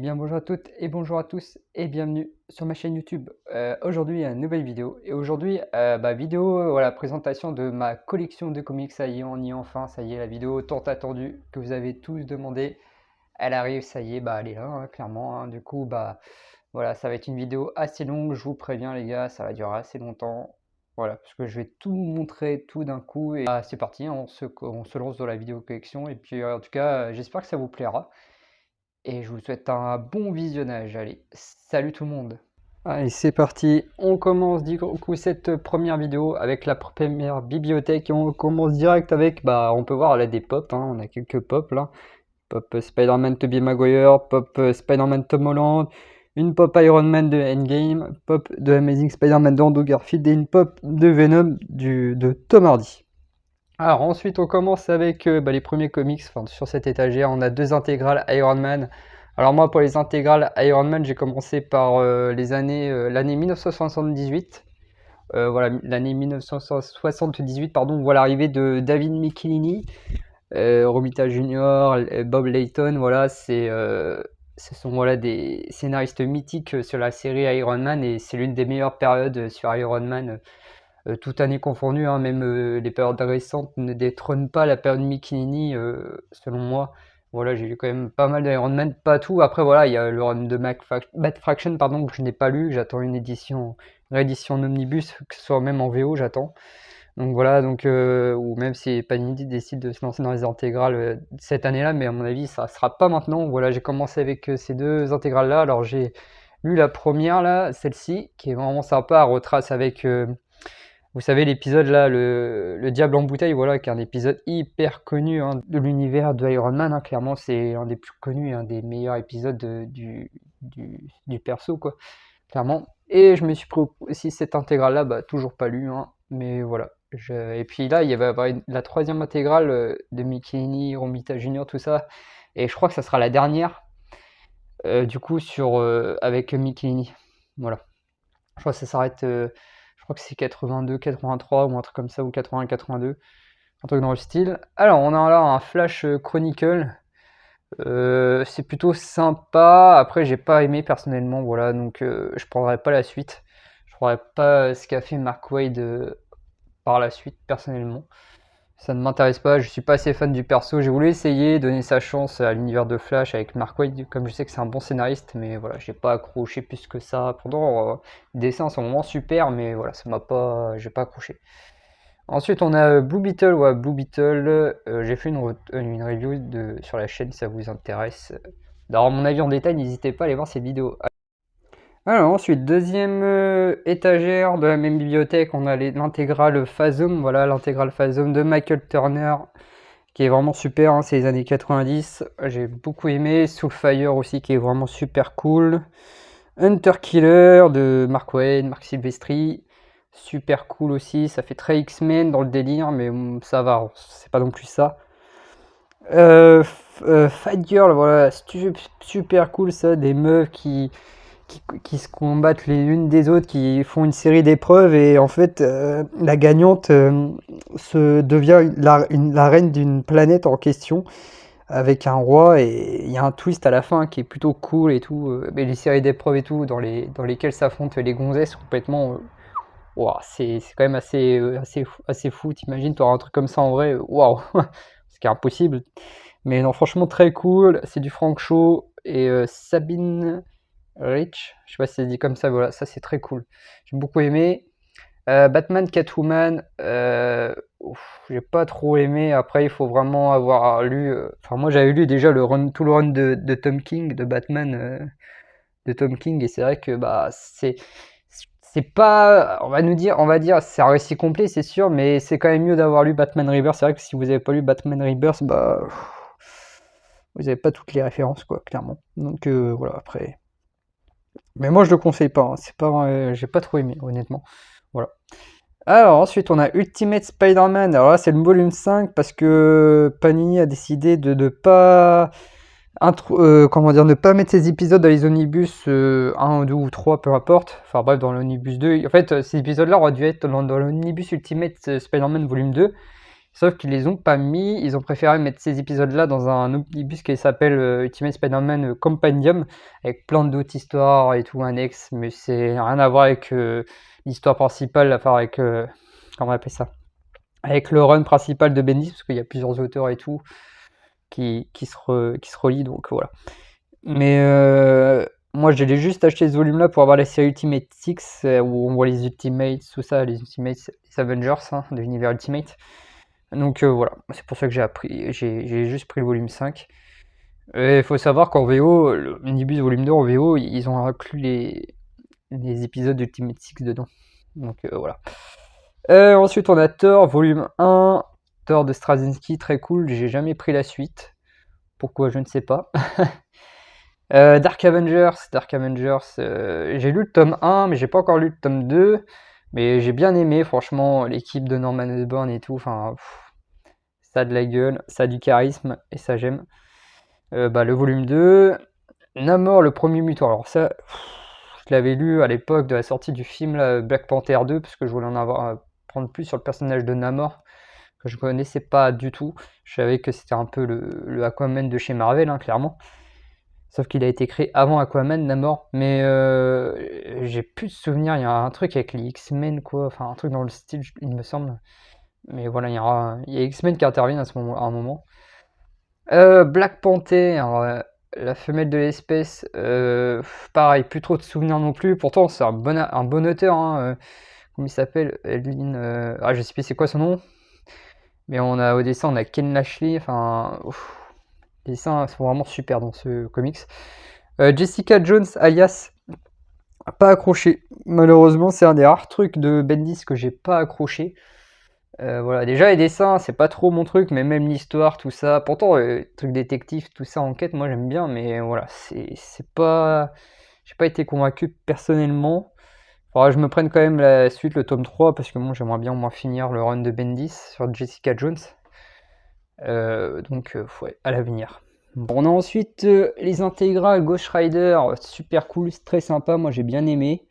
bien bonjour à toutes et bonjour à tous et bienvenue sur ma chaîne YouTube. Aujourd'hui, il y a une nouvelle vidéo et aujourd'hui, vidéo, voilà, présentation de ma collection de comics. Ça y est, on y est enfin, ça y est, la vidéo tant attendue que vous avez tous demandé, elle arrive, ça y est, elle est là, hein, clairement, hein. Du coup, voilà, ça va être une vidéo assez longue, je vous préviens les gars, ça va durer assez longtemps. Voilà, parce que je vais tout vous montrer tout d'un coup et c'est parti, hein, on se lance dans la vidéo collection et puis en tout cas, j'espère que ça vous plaira. Et je vous souhaite un bon visionnage. Allez, salut tout le monde. Allez, c'est parti. On commence du coup cette première vidéo avec la première bibliothèque. Et on commence direct avec, on peut voir là des pop, hein, on a quelques pop là. Pop Spider-Man Tobey Maguire, pop Spider-Man Tom Holland, une pop Iron Man de Endgame, pop de Amazing Spider-Man d'Andrew Garfield et une pop de Venom de Tom Hardy. Alors ensuite on commence avec les premiers comics, sur cette étagère on a deux intégrales Iron Man. Alors moi pour les intégrales Iron Man j'ai commencé par l'année 1978. Voilà, l'année 1978 pardon, on voit l'arrivée de David Michelinie, Romita Junior, Bob Layton, voilà, ce sont voilà, des scénaristes mythiques sur la série Iron Man et c'est l'une des meilleures périodes sur Iron Man. Toute année confondue, hein, même les périodes récentes ne détrônent pas la période Michelinie, selon moi. Voilà, j'ai lu quand même pas mal d'Iron Man, pas tout. Après, voilà, il y a le run de Matt Fraction, pardon, que je n'ai pas lu. J'attends une réédition en omnibus, que ce soit même en VO, j'attends. Donc voilà, ou même si Panini décide de se lancer dans les intégrales cette année-là, mais à mon avis, ça sera pas maintenant. Voilà, j'ai commencé avec ces deux intégrales-là. Alors j'ai lu la première, là, celle-ci, qui est vraiment sympa, retrace avec vous savez, l'épisode là, le Diable en bouteille, voilà, qui est un épisode hyper connu, hein, de l'univers de Iron Man, hein. Clairement, c'est un des plus connus, un des meilleurs épisodes du perso, quoi, clairement. Et je me suis pris aussi cette intégrale-là, toujours pas lu, hein, mais voilà. Et puis là, il y avait la troisième intégrale de Mickey, Romita Junior, tout ça, et je crois que ça sera la dernière, du coup, avec Mickey. Voilà. Je crois que ça s'arrête. Je crois que c'est 82, 83 ou un truc comme ça, ou 80, 82, un truc dans le style. Alors, on a là un Flash Chronicle. C'est plutôt sympa. Après, j'ai pas aimé personnellement, voilà, donc je prendrai pas la suite. Je prendrai pas ce qu'a fait Mark Waid par la suite, personnellement. Ça ne m'intéresse pas, je suis pas assez fan du perso. J'ai voulu essayer, donner sa chance à l'univers de Flash avec Mark Waid, comme je sais que c'est un bon scénariste, mais voilà, j'ai pas accroché plus que ça. Pourtant, les dessins sont vraiment super, mais voilà, j'ai pas accroché. Ensuite, on a Blue Beetle, ouais, Blue Beetle. J'ai fait une review sur la chaîne si ça vous intéresse. D'avoir mon avis en détail, n'hésitez pas à aller voir cette vidéo. Alors ensuite, deuxième étagère de la même bibliothèque, on a l'intégrale Phasm, voilà, l'intégrale Phasm de Michael Turner, qui est vraiment super, hein, c'est les années 90, j'ai beaucoup aimé. Soulfire aussi, qui est vraiment super cool. Hunter Killer de Mark Waid, Marc Silvestri, super cool aussi, ça fait très X-Men dans le délire, mais ça va, c'est pas non plus ça. Fight Girl, voilà, super cool ça, des meufs qui se combattent les unes des autres, qui font une série d'épreuves et en fait la gagnante devient la reine d'une planète en question avec un roi et il y a un twist à la fin qui est plutôt cool et tout. Mais les séries d'épreuves et tout dans lesquelles s'affrontent les gonzesses complètement, wow, c'est quand même assez fou. T'imagines, t'auras un truc comme ça en vrai, waouh, ce qui est impossible. Mais non, franchement très cool. C'est du Frank Shaw et Sabine Rich, je sais pas si c'est dit comme ça, voilà, ça c'est très cool. J'ai beaucoup aimé. Batman, Catwoman, j'ai pas trop aimé. Après, il faut vraiment avoir lu. Enfin, moi j'avais lu déjà tout le run de Tom King, de Batman, de Tom King, et c'est vrai que c'est pas, on va dire, c'est un récit complet, c'est sûr, mais c'est quand même mieux d'avoir lu Batman Rebirth. C'est vrai que si vous avez pas lu Batman Rebirth, vous avez pas toutes les références, quoi, clairement. Donc voilà, après. Mais moi je le conseille pas, hein. C'est pas, j'ai pas trop aimé honnêtement. Voilà. Alors ensuite on a Ultimate Spider-Man. Alors là c'est le volume 5 parce que Panini a décidé de ne pas ne pas mettre ces épisodes dans les omnibus 1, 2 ou 3, peu importe. Enfin bref, dans l'omnibus 2. En fait ces épisodes là auraient dû être dans l'omnibus Ultimate Spider-Man volume 2. Sauf qu'ils les ont pas mis, ils ont préféré mettre ces épisodes-là dans un omnibus qui s'appelle Ultimate Spider-Man Compendium, avec plein d'autres histoires et tout annexes, mais c'est rien à voir avec l'histoire principale, à part avec, comment on appelle ça, avec le run principal de Bendis, parce qu'il y a plusieurs auteurs et tout qui se relient, donc voilà. Mais moi, j'ai juste acheté ce volume-là pour avoir la série Ultimate 6, où on voit les Ultimates, tout ça, les Ultimates, les Avengers hein, de l'univers Ultimate. Donc voilà, c'est pour ça que j'ai juste pris le volume 5. Et il faut savoir qu'en VO, le Omnibus volume 2 en VO, ils ont inclus les épisodes d'Ultimate 6 dedans. Donc voilà. Ensuite, on a Thor, volume 1. Thor de Straczynski, très cool. J'ai jamais pris la suite. Pourquoi, je ne sais pas. Dark Avengers, j'ai lu le tome 1, mais j'ai pas encore lu le tome 2. Mais j'ai bien aimé, franchement, l'équipe de Norman Osborn et tout. Enfin, ça a de la gueule, ça a du charisme, et ça j'aime. Le volume 2, Namor, le premier mutant. Alors ça, je l'avais lu à l'époque de la sortie du film là, Black Panther 2, parce que je voulais en avoir prendre plus sur le personnage de Namor, que je connaissais pas du tout. Je savais que c'était un peu le Aquaman de chez Marvel, hein, clairement. Sauf qu'il a été créé avant Aquaman, Namor. Mais j'ai plus de souvenirs. Il y a un truc avec les X-Men, quoi. Enfin, un truc dans le style, il me semble. Mais voilà, il y a X-Men qui interviennent à un moment. Black Panther, la femelle de l'espèce, pareil, plus trop de souvenirs non plus. Pourtant, c'est un bon auteur. Hein, comment il s'appelle? Edlin. Je sais plus c'est quoi son nom. Mais au dessin, on a Ken Lashley. Enfin, les dessins sont vraiment super dans ce comics. Jessica Jones, alias, pas accroché. Malheureusement, c'est un des rares trucs de Bendis que j'ai pas accroché. Voilà, déjà les dessins, c'est pas trop mon truc, mais même l'histoire, tout ça. Pourtant, truc détective, tout ça, enquête, moi j'aime bien, mais voilà, c'est pas. J'ai pas été convaincu personnellement. Faudra que je me prenne quand même la suite, le tome 3, parce que moi j'aimerais bien au moins finir le run de Bendis sur Jessica Jones. Donc, ouais, à l'avenir. On a ensuite les intégrales Ghost Rider, super cool, très sympa, moi j'ai bien aimé.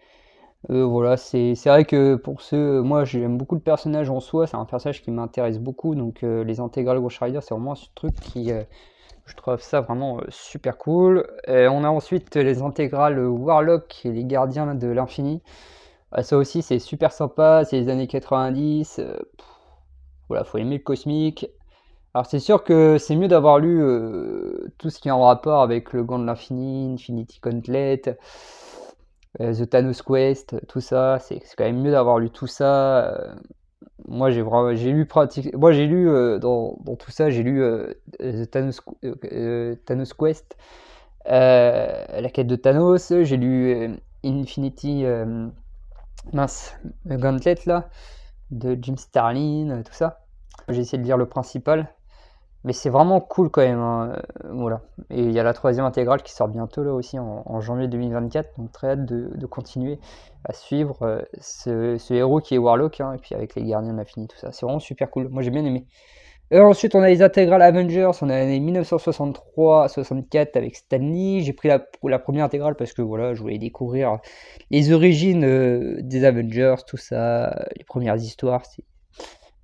Voilà, c'est vrai que pour moi j'aime beaucoup le personnage en soi, c'est un personnage qui m'intéresse beaucoup, donc les intégrales Ghost Rider c'est vraiment ce truc qui, je trouve ça vraiment super cool. On a ensuite les intégrales Warlock et les Gardiens de l'Infini. Ça aussi c'est super sympa, c'est les années 90, voilà, faut aimer le cosmique. Alors c'est sûr que c'est mieux d'avoir lu tout ce qui est en rapport avec le Gant de l'Infini, Infinity Gauntlet, The Thanos Quest, tout ça. C'est quand même mieux d'avoir lu tout ça. Moi j'ai lu dans tout ça, j'ai lu The Thanos Quest, la quête de Thanos. J'ai lu Infinity Gauntlet là de Jim Starlin, tout ça. J'ai essayé de lire le principal. Mais c'est vraiment cool quand même, hein, voilà. Et il y a la troisième intégrale qui sort bientôt là aussi en janvier 2024, donc très hâte de continuer à suivre ce héros qui est Warlock, hein, et puis avec les gardiens de l'infini, tout ça. C'est vraiment super cool, moi j'ai bien aimé. Ensuite on a les intégrales Avengers, on a les 1963-64 avec Stan Lee. J'ai pris la première intégrale parce que voilà, je voulais découvrir les origines des Avengers, tout ça, les premières histoires.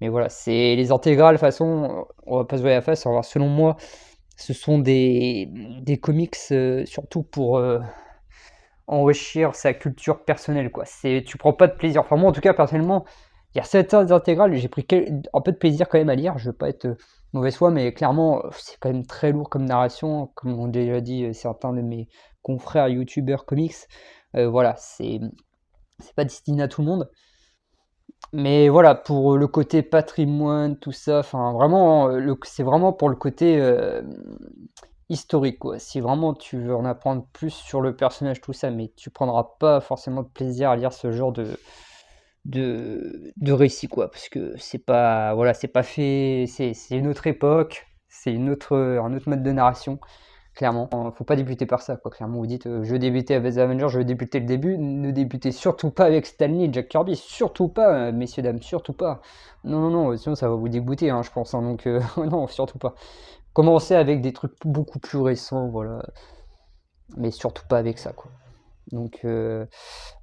Mais voilà, c'est les intégrales, de toute façon, on va pas se voir la face. Alors, selon moi, ce sont des comics surtout pour enrichir sa culture personnelle, quoi. Tu prends pas de plaisir. Enfin, moi, en tout cas, personnellement, il y a certaines intégrales, j'ai pris un peu de plaisir quand même à lire. Je veux pas être mauvaise foi, mais clairement, c'est quand même très lourd comme narration, comme ont déjà dit certains de mes confrères youtubeurs comics. Voilà, c'est pas destiné à tout le monde. Mais voilà, pour le côté patrimoine, tout ça, enfin vraiment, c'est vraiment pour le côté historique, quoi. Si vraiment tu veux en apprendre plus sur le personnage, tout ça, mais tu prendras pas forcément de plaisir à lire ce genre de récit, quoi. Parce que c'est pas, voilà, c'est pas fait, c'est une autre époque, c'est un autre mode de narration. Clairement, faut pas débuter par ça, quoi. Clairement, vous dites, je veux débuter avec les Avengers, je veux débuter le début. Ne débutez surtout pas avec Stan Lee et Jack Kirby, surtout pas, messieurs, dames, surtout pas. Non, non, non, sinon ça va vous dégoûter, hein, je pense, hein, donc non, surtout pas. Commencez avec des trucs beaucoup plus récents, voilà, mais surtout pas avec ça, quoi. Donc,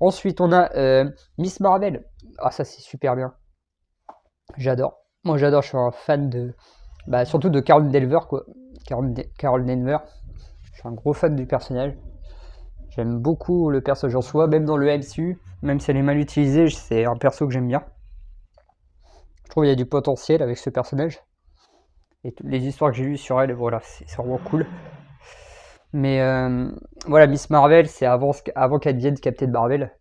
ensuite, on a Miss Marvel. Ah, ça, c'est super bien. J'adore. Moi j'adore, je suis un fan de, bah, surtout de Carol Denver, quoi. Carol Denver. Je suis un gros fan du personnage. J'aime beaucoup le perso en soi, même dans le MCU, même si elle est mal utilisée, c'est un perso que j'aime bien. Je trouve qu'il y a du potentiel avec ce personnage. Et toutes les histoires que j'ai lues sur elle, voilà, c'est vraiment cool. Mais voilà, Miss Marvel, c'est avant qu'elle devienne Captain Marvel.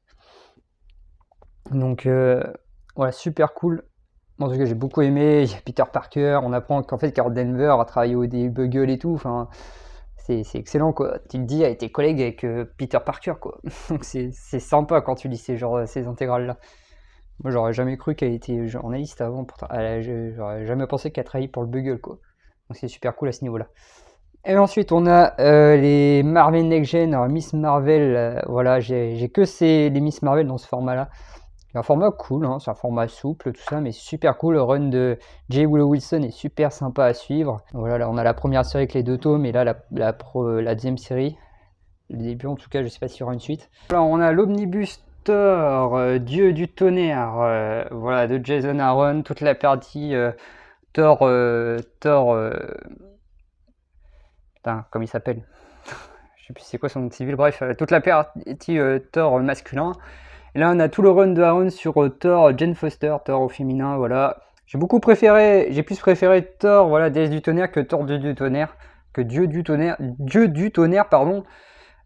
Donc voilà, super cool. En tout cas, j'ai beaucoup aimé. Il y a Peter Parker. On apprend qu'en fait, Carol Denver a travaillé au Bugle et tout. Enfin, c'est excellent, quoi. Tu te dis, elle était collègue avec Peter Parker, quoi. Donc c'est sympa quand tu lis ces intégrales-là. Moi, j'aurais jamais cru qu'elle était journaliste avant. Pourtant, j'aurais jamais pensé qu'elle travaillait pour le Bugle, quoi. Donc c'est super cool à ce niveau-là. Et ensuite, on a les Marvel Next Gen. Alors, Miss Marvel, voilà, j'ai que les Miss Marvel dans ce format-là. C'est un format cool, hein, c'est un format souple, tout ça, mais super cool. Le run de J. Willow Wilson est super sympa à suivre. Voilà, là, on a la première série avec les 2 tomes, et là, la deuxième série. Le début, en tout cas, je sais pas s'il y aura une suite. Alors, on a l'Omnibus Thor, Dieu du tonnerre, voilà, de Jason Aaron, toute la partie Thor, putain, comme il s'appelle, je sais plus c'est quoi son nom de civil, bref, toute la partie Thor masculin. Et là, on a tout le run de Aaron sur Thor, Jane Foster, Thor au féminin, voilà. J'ai plus préféré Thor, voilà, déesse du tonnerre, que Thor Dieu du tonnerre, que Dieu du tonnerre, pardon.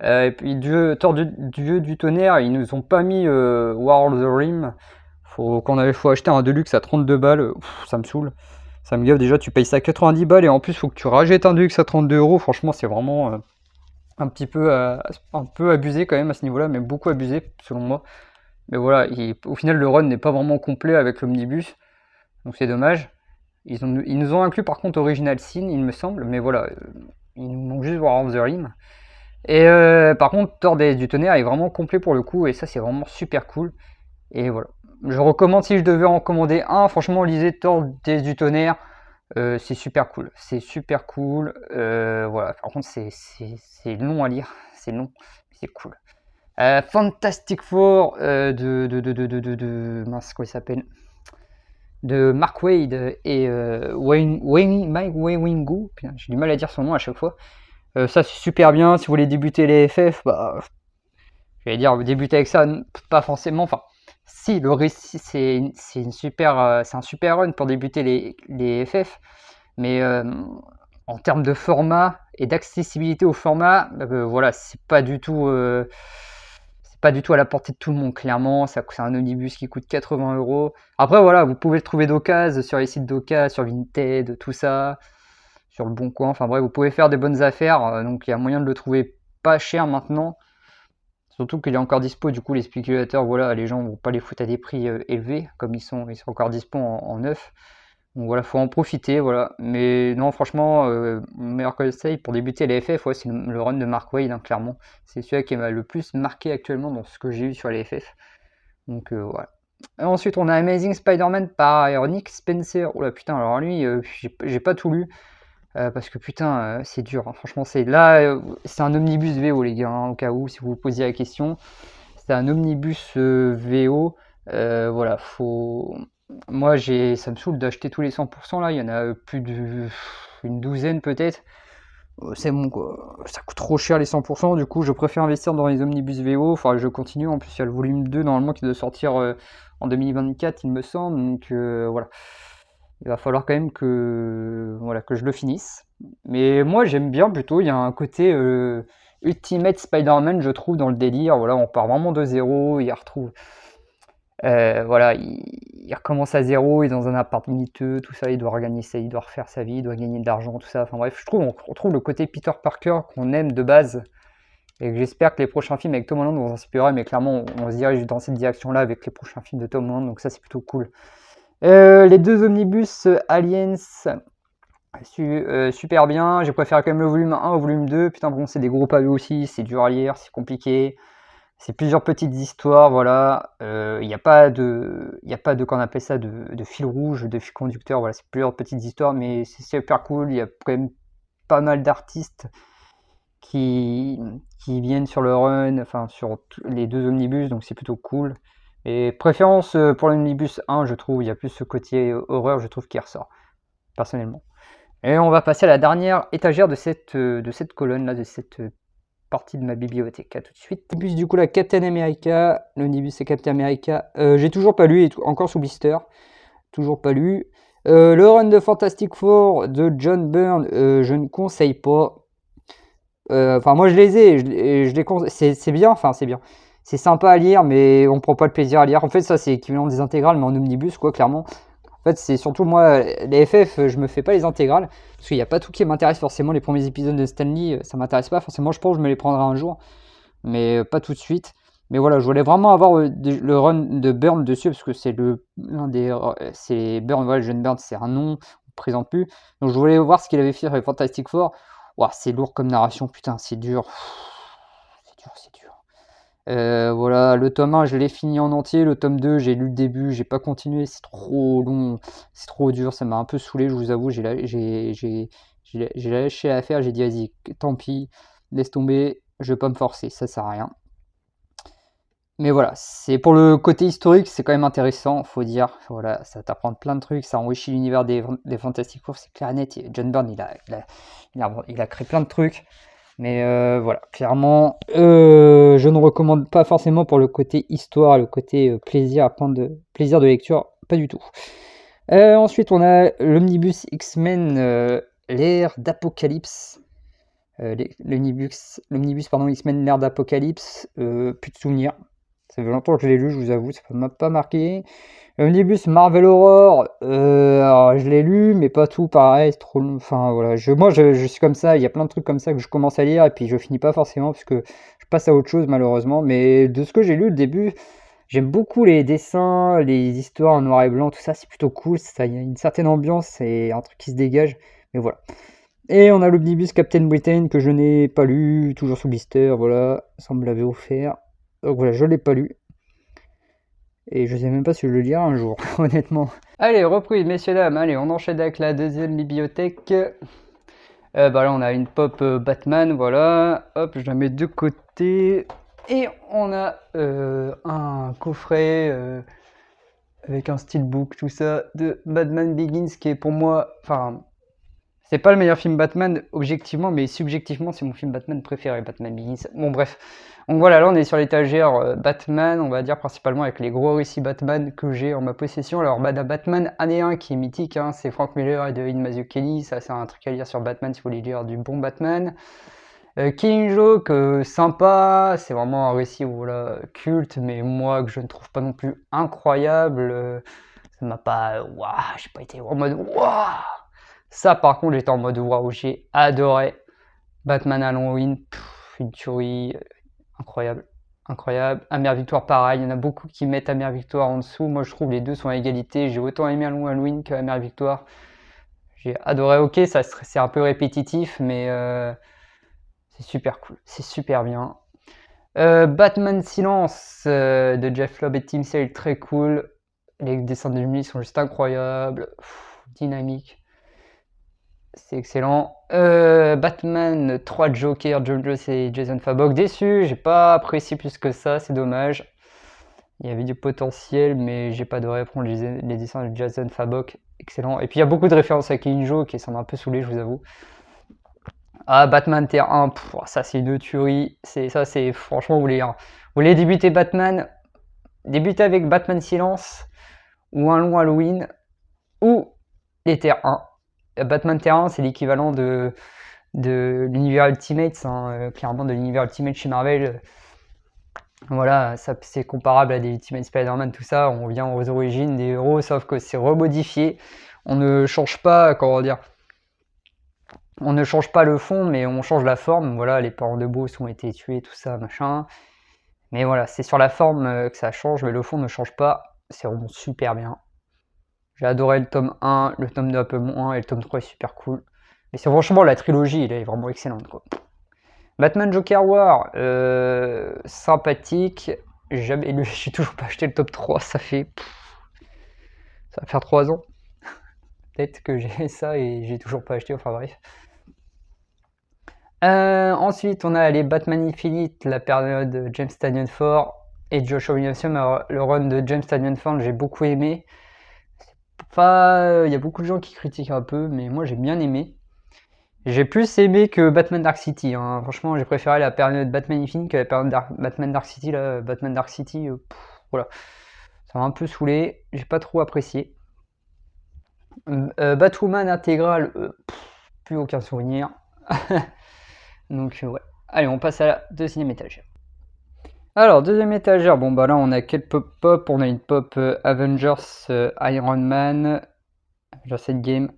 Et puis Thor Dieu du tonnerre, ils nous ont pas mis War of the Rim. Faut acheter un Deluxe à 32 balles, ça me saoule. Ça me gave, déjà tu payes ça 90 balles et en plus faut que tu rajettes un Deluxe à 32 euros. Franchement, c'est vraiment un peu abusé quand même à ce niveau-là, mais beaucoup abusé selon moi. Mais voilà, au final, le run n'est pas vraiment complet avec l'omnibus, donc c'est dommage. Ils nous ont inclus par contre Original Sin, il me semble, mais voilà, ils nous manquent juste War of the Rim. Et par contre, Thor DS du tonnerre est vraiment complet pour le coup, et ça c'est vraiment super cool. Et voilà, je recommande, si je devais en commander un, franchement, lisez Thor DS du tonnerre, c'est super cool. C'est super cool. Voilà, par contre, c'est long à lire, c'est long, mais c'est cool. Fantastic Four mince, comment il s'appelle, de Mark Waid et Mike Wingo. J'ai du mal à dire son nom à chaque fois. Ça, c'est super bien. Si vous voulez débuter les FF, bah, je vais dire, débuter avec ça, pas forcément. Enfin, si, le récit, c'est un super run pour débuter les FF. Mais en termes de format et d'accessibilité au format, voilà, c'est pas du tout à la portée de tout le monde, clairement. C'est un omnibus qui coûte 80 euros. Après, voilà, vous pouvez le trouver d'occasion sur les sites d'occasion, sur Vinted, tout ça, sur le Bon Coin. Enfin bref, vous pouvez faire des bonnes affaires. Donc il y a moyen de le trouver pas cher maintenant. Surtout qu'il est encore dispo. Du coup, les spéculateurs, voilà, les gens vont pas les foutre à des prix élevés, comme ils sont encore dispo en neuf. Donc voilà, faut en profiter, voilà. Mais non, franchement, mon meilleur conseil pour débuter les FF, ouais, c'est le run de Mark Waid, hein, clairement. C'est celui qui m'a le plus marqué actuellement dans ce que j'ai eu sur les FF. Donc voilà. Et ensuite, on a Amazing Spider-Man par Nick Spencer. Oh là putain, alors lui, j'ai pas tout lu. Parce que putain, c'est dur, hein. Franchement, c'est un omnibus VO, les gars, hein, au cas où, si vous vous posiez la question. C'est un omnibus VO. Voilà, moi, ça me saoule d'acheter tous les 100% là. Il y en a plus d'une douzaine peut-être. C'est bon, quoi. Ça coûte trop cher les 100%. Du coup, je préfère investir dans les omnibus VO. Enfin, je continue. En plus, il y a le volume 2 normalement qui doit sortir en 2024, il me semble. Donc voilà. Il va falloir quand même voilà, que je le finisse. Mais moi, j'aime bien plutôt. Il y a un côté Ultimate Spider-Man, je trouve, dans le délire. Voilà, on part vraiment de zéro. Il retrouve. Voilà, il recommence à zéro, il est dans un appart miteux, tout ça, il doit regagner il doit refaire sa vie, il doit gagner de l'argent, tout ça. Enfin bref, je trouve on retrouve le côté Peter Parker qu'on aime de base. Et j'espère que les prochains films avec Tom Holland vont s'inspirer, mais clairement, on se dirige dans cette direction-là avec les prochains films de Tom Holland, donc ça, c'est plutôt cool. Les deux omnibus Aliens, super bien. J'ai préféré quand même le volume 1 au volume 2. Putain, bon, c'est des gros pavés aussi, c'est dur à lire, c'est compliqué. C'est plusieurs petites histoires, voilà. Il n'y a pas de, qu'on appelle ça, de fil rouge, de fil conducteur. Voilà, c'est plusieurs petites histoires, mais c'est super cool. Il y a quand même pas mal d'artistes qui viennent sur le run, enfin sur les deux omnibus, donc c'est plutôt cool. Et préférence pour l'Omnibus 1, je trouve, il y a plus ce côté horreur, je trouve, qui ressort, personnellement. Et on va passer à la dernière étagère de cette colonne-là, de cette partie de ma bibliothèque. À tout de suite. L'omnibus, du coup, la Captain America. L'omnibus, c'est Captain America. J'ai toujours pas lu, encore sous blister. Toujours pas lu. Le run de Fantastic Four de John Byrne, je ne conseille pas. Enfin, moi je les ai, je les conseille. C'est bien, enfin c'est bien. C'est sympa à lire, mais on prend pas le plaisir à lire. En fait, ça c'est équivalent des intégrales, mais en omnibus, quoi, clairement. En fait, c'est surtout moi, les FF, je me fais pas les intégrales, parce qu'il n'y a pas tout qui m'intéresse forcément. Les premiers épisodes de Stanley, ça m'intéresse pas forcément. Je pense que je me les prendrai un jour, mais pas tout de suite. Mais voilà, je voulais vraiment avoir le run de Byrne dessus, parce que c'est l'un des. C'est Byrne, voilà, John Byrne, c'est un nom, on ne présente plus. Donc je voulais voir ce qu'il avait fait sur les Fantastic Four. Ouah, c'est lourd comme narration, putain, c'est dur. C'est dur, c'est dur. Voilà, le tome 1, je l'ai fini en entier. Le tome 2, j'ai lu le début, j'ai pas continué, c'est trop long, c'est trop dur, ça m'a un peu saoulé, je vous avoue. J'ai lâché l'affaire, j'ai dit, vas-y, tant pis, laisse tomber, je vais pas me forcer, ça sert à rien. Mais voilà, c'est pour le côté historique, c'est quand même intéressant, faut dire. Voilà, ça t'apprend plein de trucs, ça enrichit l'univers des Fantastic Four, c'est clair et net. John Byrne, il a créé plein de trucs. Mais voilà, clairement, je ne recommande pas forcément pour le côté histoire, le côté plaisir plaisir de lecture, pas du tout. Ensuite, on a l'Omnibus X-Men, l'ère d'Apocalypse. L'Omnibus X-Men, l'ère d'Apocalypse, plus de souvenirs. Ça fait longtemps que je l'ai lu, je vous avoue, ça m'a pas marqué. L'Omnibus Marvel Horror, alors je l'ai lu, mais pas tout pareil, c'est trop long. Enfin voilà, moi je suis comme ça, il y a plein de trucs comme ça que je commence à lire et puis je finis pas forcément parce que je passe à autre chose malheureusement. Mais de ce que j'ai lu, le début, j'aime beaucoup les dessins, les histoires en noir et blanc, tout ça, c'est plutôt cool. Ça, il y a une certaine ambiance, c'est un truc qui se dégage. Mais voilà. Et on a l'Omnibus Captain Britain que je n'ai pas lu, toujours sous blister, voilà, ça me l'avait offert. Donc voilà, je l'ai pas lu. Et je sais même pas si je le lirai un jour, honnêtement. Allez, reprise, messieurs, dames. Allez, on enchaîne avec la deuxième bibliothèque. Bah là, on a une pop Batman, voilà. Hop, je la mets de côté. Et on a un coffret avec un steelbook, tout ça, de Batman Begins, qui est pour moi... Enfin, c'est pas le meilleur film Batman, objectivement, mais subjectivement, c'est mon film Batman préféré, Batman Begins. Bon, bref. Donc voilà, là, on est sur l'étagère Batman, on va dire principalement avec les gros récits Batman que j'ai en ma possession. Alors, Batman année 1, qui est mythique, hein, c'est Frank Miller et de Ian Mazzucchelli. Ça, c'est un truc à lire sur Batman si vous voulez lire du bon Batman. Killing Joke, sympa, c'est vraiment un récit voilà, culte, mais moi, que je ne trouve pas non plus incroyable. Ça m'a pas... Waouh, j'ai pas été en mode... Waouh. Ça, par contre, j'étais en mode waouh, j'ai adoré. Batman Halloween, une tuerie, incroyable, incroyable. Amère Victoire, pareil, il y en a beaucoup qui mettent Amère Victoire en dessous. Moi, je trouve les deux sont à égalité. J'ai autant aimé Halloween que Amère Victoire. J'ai adoré, ok, c'est un peu répétitif, mais c'est super cool, c'est super bien. Batman Silence de Jeff Loeb et Tim Sale, très cool. Les dessins de Jimmy sont juste incroyables, dynamiques. C'est excellent. Batman 3 Joker, John Jones et Jason Fabok. Déçu, j'ai pas apprécié plus que ça, c'est dommage. Il y avait du potentiel, mais j'ai pas adoré prendre les dessins de Jason Fabok. Excellent. Et puis il y a beaucoup de références à Killing Joke et ça m'a un peu saoulé, je vous avoue. Ah, Batman Terre 1, ça c'est une tuerie. Ça c'est franchement, vous voulez débuter Batman, débutez avec Batman Silence ou un long Halloween ou les Terre 1. Batman Terre 1, c'est l'équivalent de l'univers Ultimate, hein, clairement de l'univers Ultimate chez Marvel. Voilà, c'est comparable à des Ultimate Spider-Man, tout ça. On revient aux origines des héros, sauf que c'est remodifié. On ne change pas, comment dire, on ne change pas le fond, mais on change la forme. Voilà, les parents de Bruce ont été tués, tout ça, machin. Mais voilà, c'est sur la forme que ça change, mais le fond ne change pas. C'est vraiment super bien. J'ai adoré le tome 1, le tome 2 un peu moins, et le tome 3 est super cool. Mais c'est franchement la trilogie, elle est vraiment excellente, quoi. Batman Joker War, sympathique. J'ai toujours pas acheté le top 3, ça va faire 3 ans. Peut-être que j'ai ça et j'ai toujours pas acheté, enfin bref. Ensuite, on a les Batman Infinite, la période James Tynion Ford. et Joshua Williamson. Alors, le run de James Tynion Fan, j'ai beaucoup aimé. Il y a beaucoup de gens qui critiquent un peu, mais moi j'ai bien aimé. J'ai plus aimé que Batman Dark City, hein. Franchement, j'ai préféré la période Batman Infinite que la période Batman Dark City. Là, Batman Dark City, voilà, ça m'a un peu saoulé. J'ai pas trop apprécié. Batwoman intégrale, plus aucun souvenir. Donc ouais. Allez, on passe à la deuxième étagère. Alors, deuxième étagère, bon bah là on a quelle pop? On a une pop Avengers Iron Man, Avengers Endgame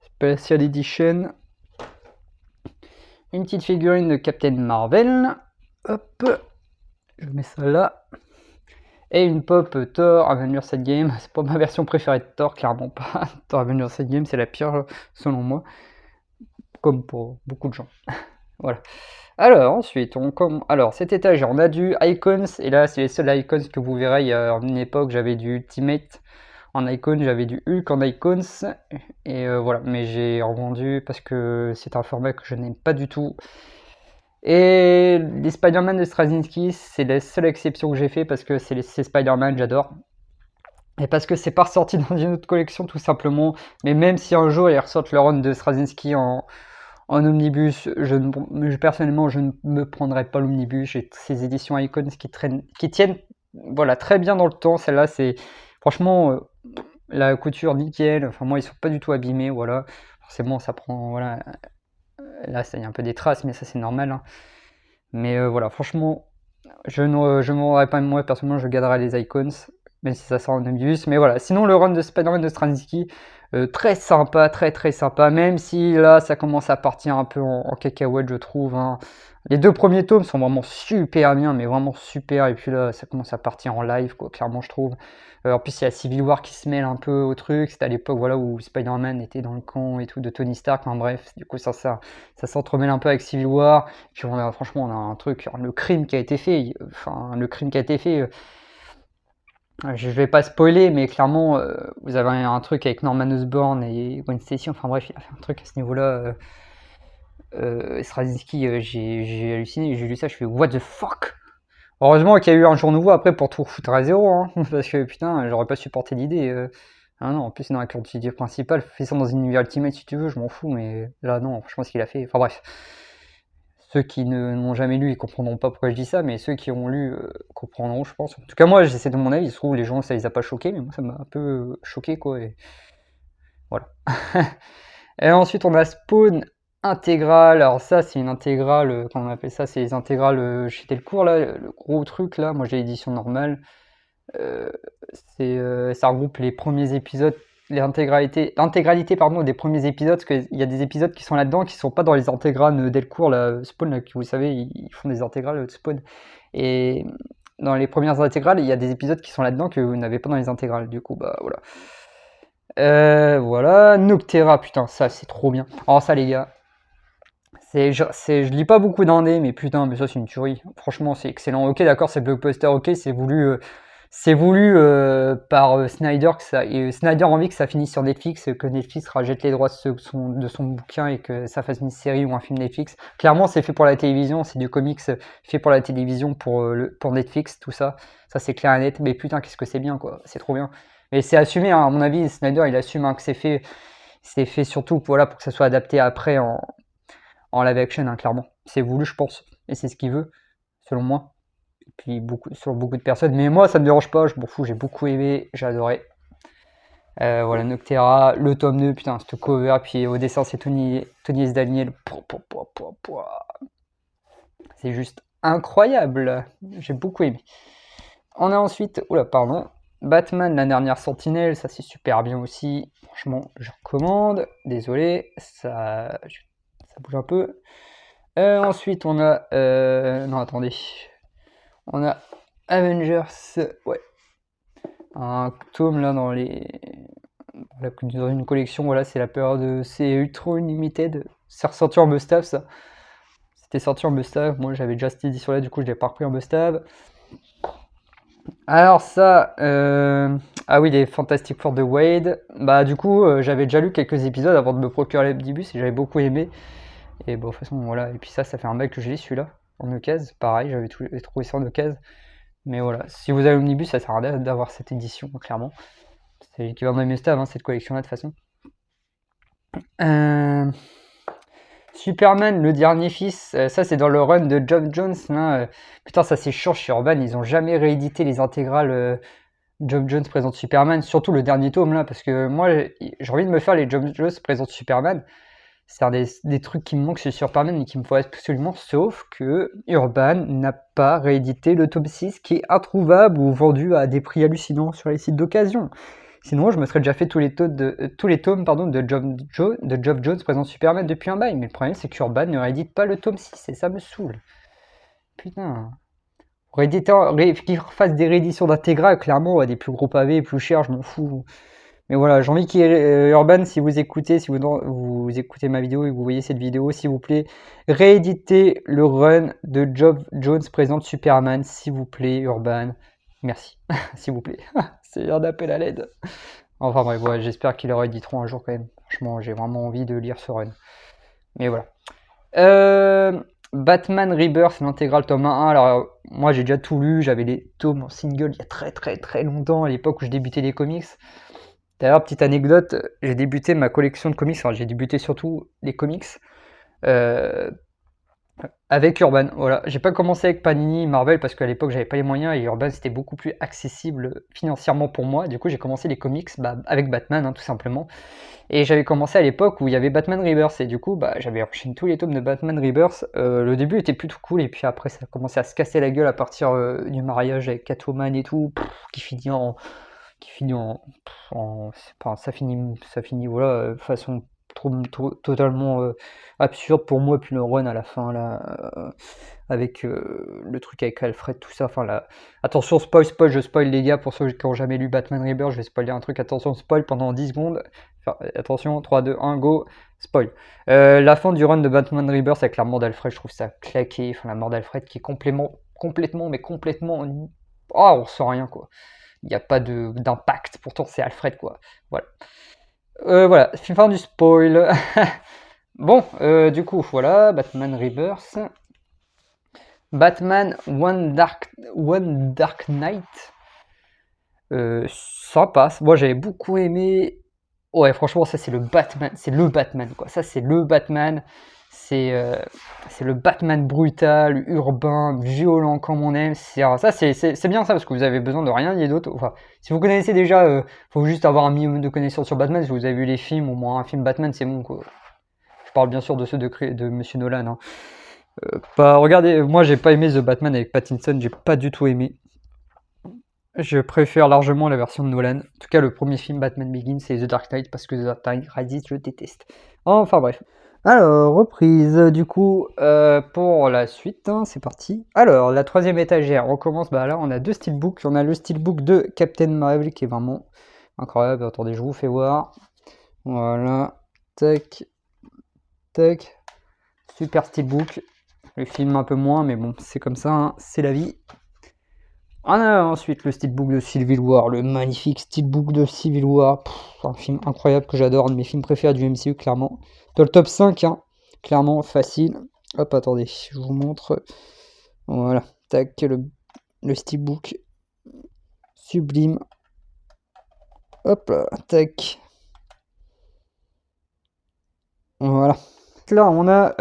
Special Edition. Une petite figurine de Captain Marvel. Hop, je mets ça là. Et une pop Thor Avengers Endgame. C'est pas ma version préférée de Thor, clairement pas. Thor Avengers Endgame, c'est la pire selon moi. Comme pour beaucoup de gens. Voilà. Alors, ensuite, alors, cette étagère, on a du Icons. Et là, c'est les seuls Icons que vous verrez. Il y a une époque, j'avais du Ultimate en Icon, j'avais du Hulk en Icons. Et voilà, mais j'ai revendu parce que c'est un format que je n'aime pas du tout. Et les Spider-Man de Straczynski, c'est la seule exception que j'ai fait parce que c'est Spider-Man, j'adore. Et parce que c'est pas ressorti dans une autre collection tout simplement. Mais même si un jour ils ressortent le run de Straczynski en omnibus, personnellement je ne me prendrai pas l'omnibus. J'ai ces éditions Icons qui tiennent voilà, très bien dans le temps. Celle-là, c'est franchement la couture nickel. Enfin, moi, ils sont pas du tout abîmés. Voilà, forcément, ça prend. Voilà, là, il y a un peu des traces, mais ça, c'est normal, hein. Mais voilà, franchement, je ne m'aurais pas, moi, personnellement, je garderai les Icons, même si ça sort en omnibus. Mais voilà, sinon, le run de Spider-Man de Straczynski, très sympa, très très sympa, même si là, ça commence à partir un peu en cacahuète, je trouve, hein. Les deux premiers tomes sont vraiment super bien, mais vraiment super. Et puis là, ça commence à partir en live, quoi, clairement, je trouve. En plus, il y a Civil War qui se mêle un peu au truc. C'était à l'époque voilà, où Spider-Man était dans le camp et tout de Tony Stark. Enfin, bref, du coup, ça s'entremêle un peu avec Civil War. Puis franchement, on a un truc, le crime qui a été fait. Enfin, le crime qui a été fait. Je vais pas spoiler, mais clairement, vous avez un truc avec Norman Osborn et Gwen Stacy. Enfin bref, il a fait un truc à ce niveau-là. Straczynski, j'ai halluciné, j'ai lu ça, je fais what the fuck. Heureusement qu'il y a eu un jour nouveau après pour tout foutre à zéro, hein, parce que putain, j'aurais pas supporté l'idée. Ah non, en plus dans la continuité principale, fais ça dans une univers Ultimate si tu veux, je m'en fous, mais là non, franchement ce qu'il a fait. Enfin bref. Ceux qui ne l'ont jamais lu, ils comprendront pas pourquoi je dis ça, mais ceux qui ont lu comprendront, je pense. En tout cas, moi, j'essaie de mon avis, il se trouve, les gens, ça les a pas choqués, mais moi, ça m'a un peu choqué, quoi, et voilà. Et ensuite, on a Spawn intégrale. Alors ça, c'est une intégrale, comment on appelle ça? C'est les intégrales chez Delcourt, là, le gros truc, là. Moi, j'ai l'édition normale. Ça regroupe les premiers épisodes, l'intégralité pardon, des premiers épisodes, parce qu'il y a des épisodes qui sont là-dedans, qui sont pas dans les intégrales Delcourt, là, Spawn, là, vous savez, ils font des intégrales de Spawn. Et dans les premières intégrales, il y a des épisodes qui sont là-dedans que vous n'avez pas dans les intégrales, du coup, bah voilà. Voilà, Noctera, putain, ça c'est trop bien. Alors ça les gars, je lis pas beaucoup d'indés, mais putain, mais ça c'est une tuerie. Franchement, c'est excellent. Ok, d'accord, c'est blockbuster, ok, c'est voulu par Snyder, Snyder a envie que ça finisse sur Netflix, que Netflix rachète les droits de son bouquin et que ça fasse une série ou un film Netflix. Clairement, c'est fait pour la télévision, c'est du comics fait pour la télévision, pour Netflix, tout ça. Ça c'est clair et net, mais putain, qu'est-ce que c'est bien, quoi. C'est trop bien. Mais c'est assumé, hein, à mon avis, Snyder, il assume, hein, que c'est fait surtout voilà, pour que ça soit adapté après en live action, hein, clairement. C'est voulu, je pense, et c'est ce qu'il veut, selon moi. Et puis sur beaucoup de personnes, mais moi ça me dérange pas, je m'en fous, j'ai beaucoup aimé, j'ai adoré. Voilà, Noctera, le tome 2, putain, cette cover, puis au dessin c'est Tony S. Daniel. C'est juste incroyable, j'ai beaucoup aimé. On a ensuite, oula, pardon, Batman, la dernière sentinelle, ça c'est super bien aussi. Franchement, je recommande. Désolé, ça bouge un peu. Ensuite, on a. Non, attendez. On a Avengers. Ouais. Un tome là dans une collection. Voilà, c'est la période. C'est Ultron Unlimited. C'est ressorti en Mustave, ça. C'était sorti en Mustave. Moi, j'avais déjà cette édition là, du coup, je l'ai pas repris en Mustave. Alors ça, ah oui, les Fantastic Four de Wade. Bah du coup, j'avais déjà lu quelques épisodes avant de me procurer l'omnibus et j'avais beaucoup aimé. Et bon, de toute façon, voilà. Et puis ça fait un bail que j'ai celui-là, en occasion. Pareil, j'avais trouvé ça en occasion. Mais voilà, si vous avez l'omnibus, ça sert à rien d'avoir cette édition, clairement. C'est l'équivalent de Mustave, hein, cette collection-là, de toute façon. Superman, le dernier fils, ça c'est dans le run de Geoff Jones. Là, putain, ça c'est chiant chez Urban, ils ont jamais réédité les intégrales Geoff Jones présente Superman, surtout le dernier tome là, parce que moi j'ai envie de me faire les Geoff Jones présente Superman. C'est un des trucs qui me manquent sur Superman et qui me faut absolument, sauf que Urban n'a pas réédité le tome 6 qui est introuvable ou vendu à des prix hallucinants sur les sites d'occasion. Sinon, je me serais déjà fait tous les tomes de Geoff Jones présente Superman depuis un bail. Mais le problème, c'est qu'Urban ne réédite pas le tome 6 et ça me saoule. Putain. Qu'ils refassent des rééditions d'intégrales, clairement, à des plus gros pavés, plus chers, je m'en fous. Mais voilà, j'ai envie qu'il y ait Urban, si vous écoutez, si vous écoutez ma vidéo et que vous voyez cette vidéo, s'il vous plaît, rééditez le run de Geoff Jones présente Superman, s'il vous plaît, Urban. Merci, s'il vous plaît. C'est un appel à l'aide. Enfin bref, ouais, j'espère qu'ils le rééditeront un jour quand même. Franchement, j'ai vraiment envie de lire ce run. Mais voilà. Batman Rebirth, l'intégrale tome 1. Alors, moi j'ai déjà tout lu, j'avais les tomes en single il y a très longtemps, à l'époque où je débutais les comics. D'ailleurs, petite anecdote, j'ai débuté ma collection de comics, enfin j'ai débuté surtout les comics avec Urban. Voilà, j'ai pas commencé avec Panini, Marvel parce qu'à l'époque j'avais pas les moyens et Urban c'était beaucoup plus accessible financièrement pour moi. Du coup, j'ai commencé les comics avec Batman, hein, tout simplement. Et j'avais commencé à l'époque où il y avait Batman Rebirth et du coup, j'avais enchaîné tous les tomes de Batman Rebirth. Le début était plutôt cool et puis après ça a commencé à se casser la gueule à partir du mariage avec Catwoman et tout, qui finit enfin, ça finit voilà, façon totalement absurde pour moi. Puis le run à la fin là, avec le truc avec Alfred, tout ça. Enfin là, attention spoil, je spoil les gars pour ceux qui n'ont jamais lu Batman Rebirth, je vais spoiler un truc. Attention spoil pendant 10 secondes. Enfin, attention, 3, 2, 1, go, spoil. La fin du run de Batman Rebirth avec la mort d'Alfred, je trouve ça claqué. Enfin la mort d'Alfred qui est complètement, oh, on sent rien quoi. Il n'y a pas d'impact. Pourtant, c'est Alfred, quoi. Voilà. Voilà, fin du spoil. Bon, du coup, voilà, Batman Rebirth. Batman One Dark Knight. Sympa. Moi, j'avais beaucoup aimé. Ouais, franchement, ça, c'est le Batman, quoi. Ça, c'est le Batman. C'est le Batman brutal, urbain, violent comme on aime. Ça, c'est bien ça, parce que vous avez besoin de rien ni d'autre. Enfin, si vous connaissez déjà, faut juste avoir un minimum de connaissances sur Batman. Si vous avez vu les films, au moins un film Batman, c'est bon, quoi. Je parle bien sûr de ceux de Monsieur Nolan. Hein. Regardez, moi j'ai pas aimé The Batman avec Pattinson, j'ai pas du tout aimé. Je préfère largement la version de Nolan. En tout cas, le premier film Batman Begins, c'est The Dark Knight, parce que The Dark Knight Rises, je déteste. Enfin bref. Alors, reprise du coup pour la suite, hein, c'est parti. Alors, la troisième étagère, on commence, là on a deux steelbooks. On a le steelbook de Captain Marvel qui est vraiment incroyable. Attendez, je vous fais voir. Voilà, tac, tac. Super steelbook. Le film un peu moins, mais bon, c'est comme ça, hein, c'est la vie. On a ensuite le steelbook de Civil War, le magnifique steelbook de Civil War. Un film incroyable que j'adore, un de mes films préférés du MCU, clairement. Dans le top 5, hein, clairement, facile. Hop, attendez, je vous montre. Voilà, tac, le steelbook. Sublime. Hop là, tac. Voilà. Là, on a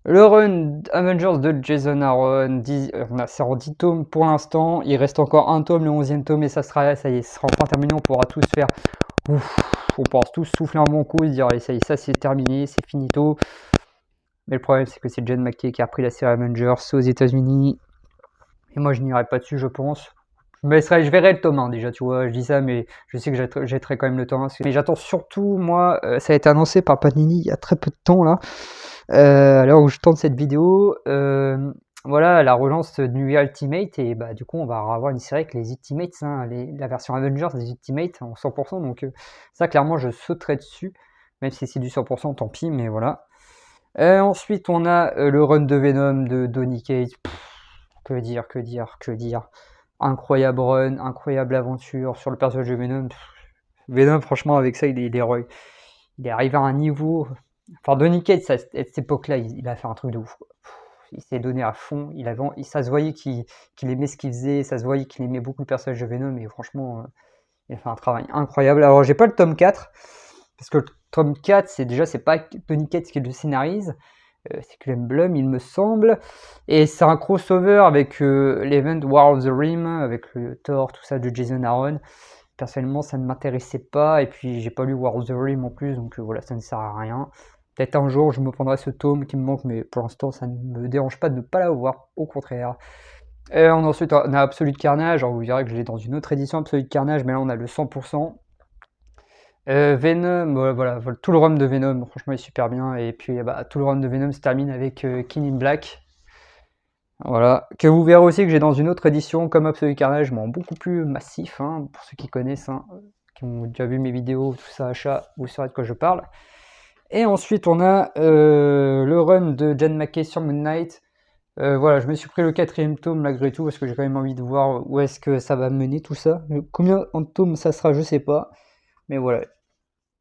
le run Avengers de Jason Aaron, c'est en 10 tomes pour l'instant. Il reste encore un tome, le 11e tome, et ça y est, ce sera enfin terminé. On pourra tous faire. Ouf, on pourra tous souffler un bon coup et se dire allez, ça y est, ça c'est terminé, c'est finito. Mais le problème, c'est que c'est John McKay qui a pris la série Avengers aux États-Unis. Et moi, je n'irai pas dessus, je pense. Je verrai le tome 1 déjà, tu vois. Je dis ça, mais je sais que j'attrai quand même le tome 1. Mais j'attends surtout, moi, ça a été annoncé par Panini il y a très peu de temps là. À l'heure où je tourne cette vidéo, voilà, la relance du Ultimate, et du coup on va avoir une série avec les Ultimates, hein, la version Avengers des Ultimates en 100%, donc ça clairement je sauterai dessus, même si c'est du 100%, tant pis, mais voilà. Ensuite on a le run de Venom de Donny Cates. Que dire. Incroyable run, incroyable aventure sur le personnage de Venom. Venom, franchement, avec ça, il est arrivé à un niveau. Enfin, Donny Cates, à cette époque-là, il a fait un truc de ouf. il s'est donné à fond. Ça se voyait qu'il aimait ce qu'il faisait, ça se voyait qu'il aimait beaucoup le personnage de Venom, et franchement, il a fait un travail incroyable. Alors, j'ai pas le tome 4, parce que le tome 4, c'est pas Tony Cates qui le scénarise, c'est Clem Blum, il me semble, et c'est un crossover avec l'event War of the Rim, avec le Thor, tout ça, de Jason Aaron. Personnellement, ça ne m'intéressait pas, et puis j'ai pas lu War of the Rim en plus, donc voilà, ça ne sert à rien. Peut-être un jour je me prendrai ce tome qui me manque, mais pour l'instant ça ne me dérange pas de ne pas l'avoir, au contraire. Ensuite on a Absolute Carnage, alors vous verrez que je l'ai dans une autre édition Absolute Carnage, mais là on a le 100%. Venom, voilà, tout le run de Venom, franchement il est super bien, et puis tout le run de Venom se termine avec King in Black. Voilà, que vous verrez aussi que j'ai dans une autre édition comme Absolute Carnage, mais en beaucoup plus massif, hein, pour ceux qui connaissent, hein, qui ont déjà vu mes vidéos, tout ça, achat, vous saurez de quoi je parle. Et ensuite on a le run de Jen Mackey sur Moon Knight. Voilà, je me suis pris le 4e tome malgré tout, parce que j'ai quand même envie de voir où est-ce que ça va mener tout ça. Combien en tomes ça sera, je sais pas, mais voilà.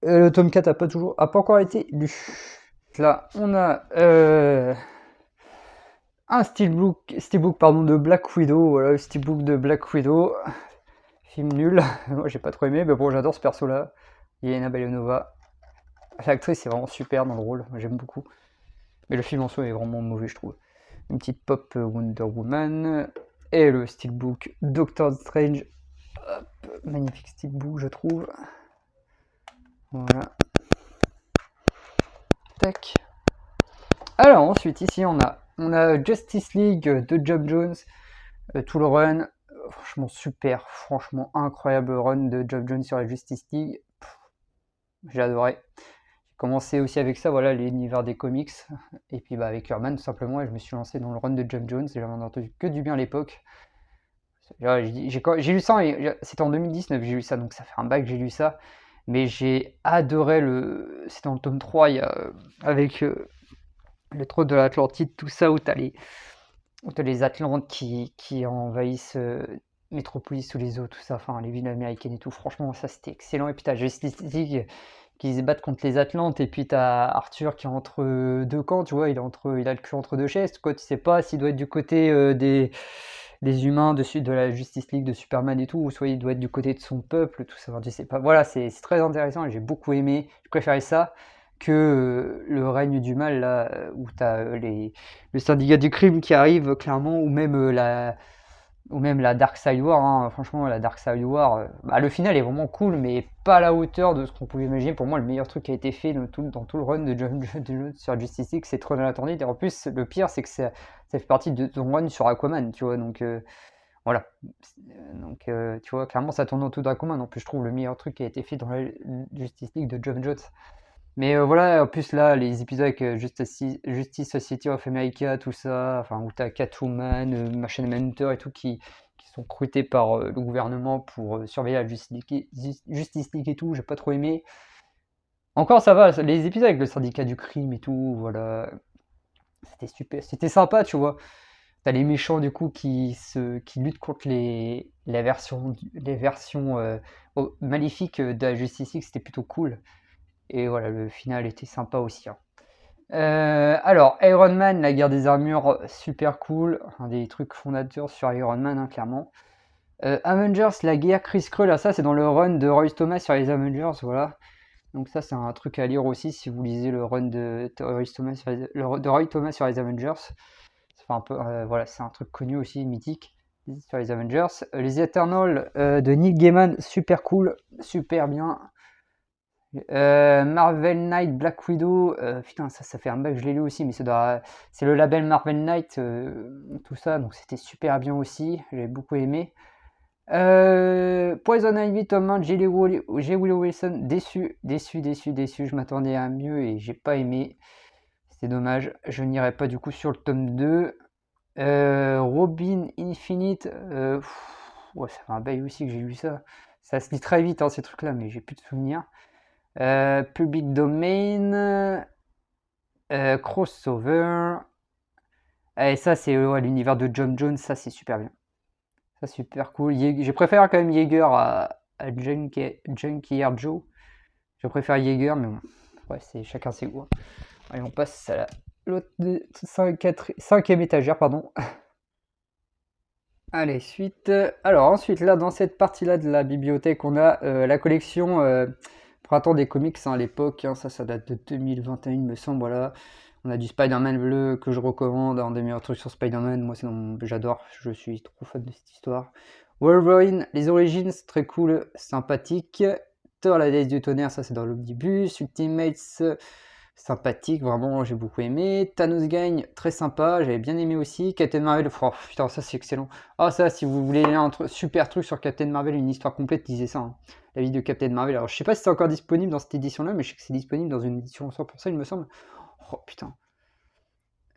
Le tome 4 a pas encore été lu. Là, on a un steelbook de Black Widow. Voilà, le steelbook de Black Widow. Film nul. Moi, j'ai pas trop aimé, mais bon, j'adore ce perso-là. Yelena Belonova. L'actrice est vraiment super dans le rôle, j'aime beaucoup. Mais le film en soi est vraiment mauvais, je trouve. Une petite pop Wonder Woman. Et le steelbook Doctor Strange. Hop, magnifique steelbook, je trouve. Voilà. Tac. Alors ensuite ici on a Justice League de Geoff Johns, tout le run, franchement super, franchement incroyable run de Geoff Johns sur la Justice League. J'ai adoré. J'ai commencé aussi avec ça, voilà, l'univers des comics, et puis avec Herman tout simplement, et je me suis lancé dans le run de Geoff Johns, et j'avais entendu que du bien à l'époque. J'ai lu ça, c'était en 2019 j'ai lu ça, donc ça fait un bac que j'ai lu ça, mais j'ai adoré c'est dans le tome 3, avec le trône de l'Atlantide, tout ça, où t'as les Atlantes qui envahissent Métropolis sous les eaux, tout ça, enfin les villes américaines et tout, franchement ça c'était excellent. Et puis t'as Justice League qui se battent contre les Atlantes, et puis t'as Arthur qui est entre deux camps, tu vois, il a le cul entre deux chaises, quoi, tu sais pas s'il doit être du côté des humains de la Justice League, de Superman et tout, ou soit il doit être du côté de son peuple, tout ça, enfin, je sais pas. Voilà, c'est très intéressant et j'ai beaucoup aimé, je préférais ça que le règne du mal, là, où t'as le syndicat du crime qui arrive, clairement, ou même la Dark Side War, hein. Franchement, la Dark Side War, le final est vraiment cool, mais pas à la hauteur de ce qu'on pouvait imaginer. Pour moi, le meilleur truc qui a été fait dans tout le run de John sur Justice League, c'est Trône de l'Atlantide. Et en plus, le pire, c'est que ça fait partie de ton run sur Aquaman, tu vois, donc voilà. Donc, tu vois, clairement, ça tourne autour d'Aquaman. En plus, je trouve le meilleur truc qui a été fait dans la Justice League de Geoff Johns. Mais voilà, en plus là, les épisodes avec Justice Society of America, tout ça, enfin, où t'as Catwoman, Machine Hunter et tout, qui sont recrutés par le gouvernement pour surveiller la Justice League et tout, j'ai pas trop aimé. Encore ça va, les épisodes avec le syndicat du crime et tout, voilà, c'était super, c'était sympa, tu vois. T'as les méchants du coup qui luttent contre les versions maléfiques de la Justice League, c'était plutôt cool. Et voilà, le final était sympa aussi, hein. Alors, Iron Man, la guerre des armures, super cool. Un des trucs fondateurs sur Iron Man, hein, clairement. Avengers, la guerre Chris Krull, là, ça c'est dans le run de Roy Thomas sur les Avengers, voilà. Donc ça c'est un truc à lire aussi si vous lisez le run de Roy Thomas sur les Avengers. Ça fait un peu, voilà, c'est un truc connu aussi, mythique, sur les Avengers. Les Eternals de Neil Gaiman, super cool, super bien. Marvel Knight, Black Widow, putain, ça fait un bail que je l'ai lu aussi, mais c'est le label Marvel Knight, tout ça, donc c'était super bien aussi, j'ai beaucoup aimé. Poison Ivy, tome 1, J. Willow Wilson, déçu, je m'attendais à mieux et j'ai pas aimé, c'est dommage, je n'irai pas du coup sur le tome 2. Robin Infinite, ouais, ça fait un bail aussi que j'ai lu ça. Ça se lit très vite, hein, ces trucs-là, mais j'ai plus de souvenirs. Public Domain, Crossover. Et ça, c'est l'univers de John Jones, ça c'est super bien. Ça, super cool. Je préfère quand même Yeager à Junkyard Joe. Je préfère Yeager, mais bon, ouais, chacun ses goûts. Allez, on passe à la l'autre cinquième étagère, pardon. Allez, suite. Alors ensuite, là, dans cette partie-là de la bibliothèque, on a la collection Printemps des comics, hein, à l'époque, hein, ça date de 2021, il me semble, voilà. On a du Spider-Man bleu que je recommande, un des meilleurs trucs sur Spider-Man, moi j'adore, je suis trop fan de cette histoire. Wolverine, les origines, c'est très cool, sympathique. Thor, la déesse du tonnerre, ça c'est dans l'omnibus. Ultimates, sympathique, vraiment j'ai beaucoup aimé. Thanos gagne, très sympa, j'avais bien aimé aussi. Captain Marvel, oh, putain ça c'est excellent. Ah ça, si vous voulez un super truc sur Captain Marvel, une histoire complète, lisez ça, hein. La vie de Captain Marvel, alors je sais pas si c'est encore disponible dans cette édition là, mais je sais que c'est disponible dans une édition 100% il me semble. Oh putain,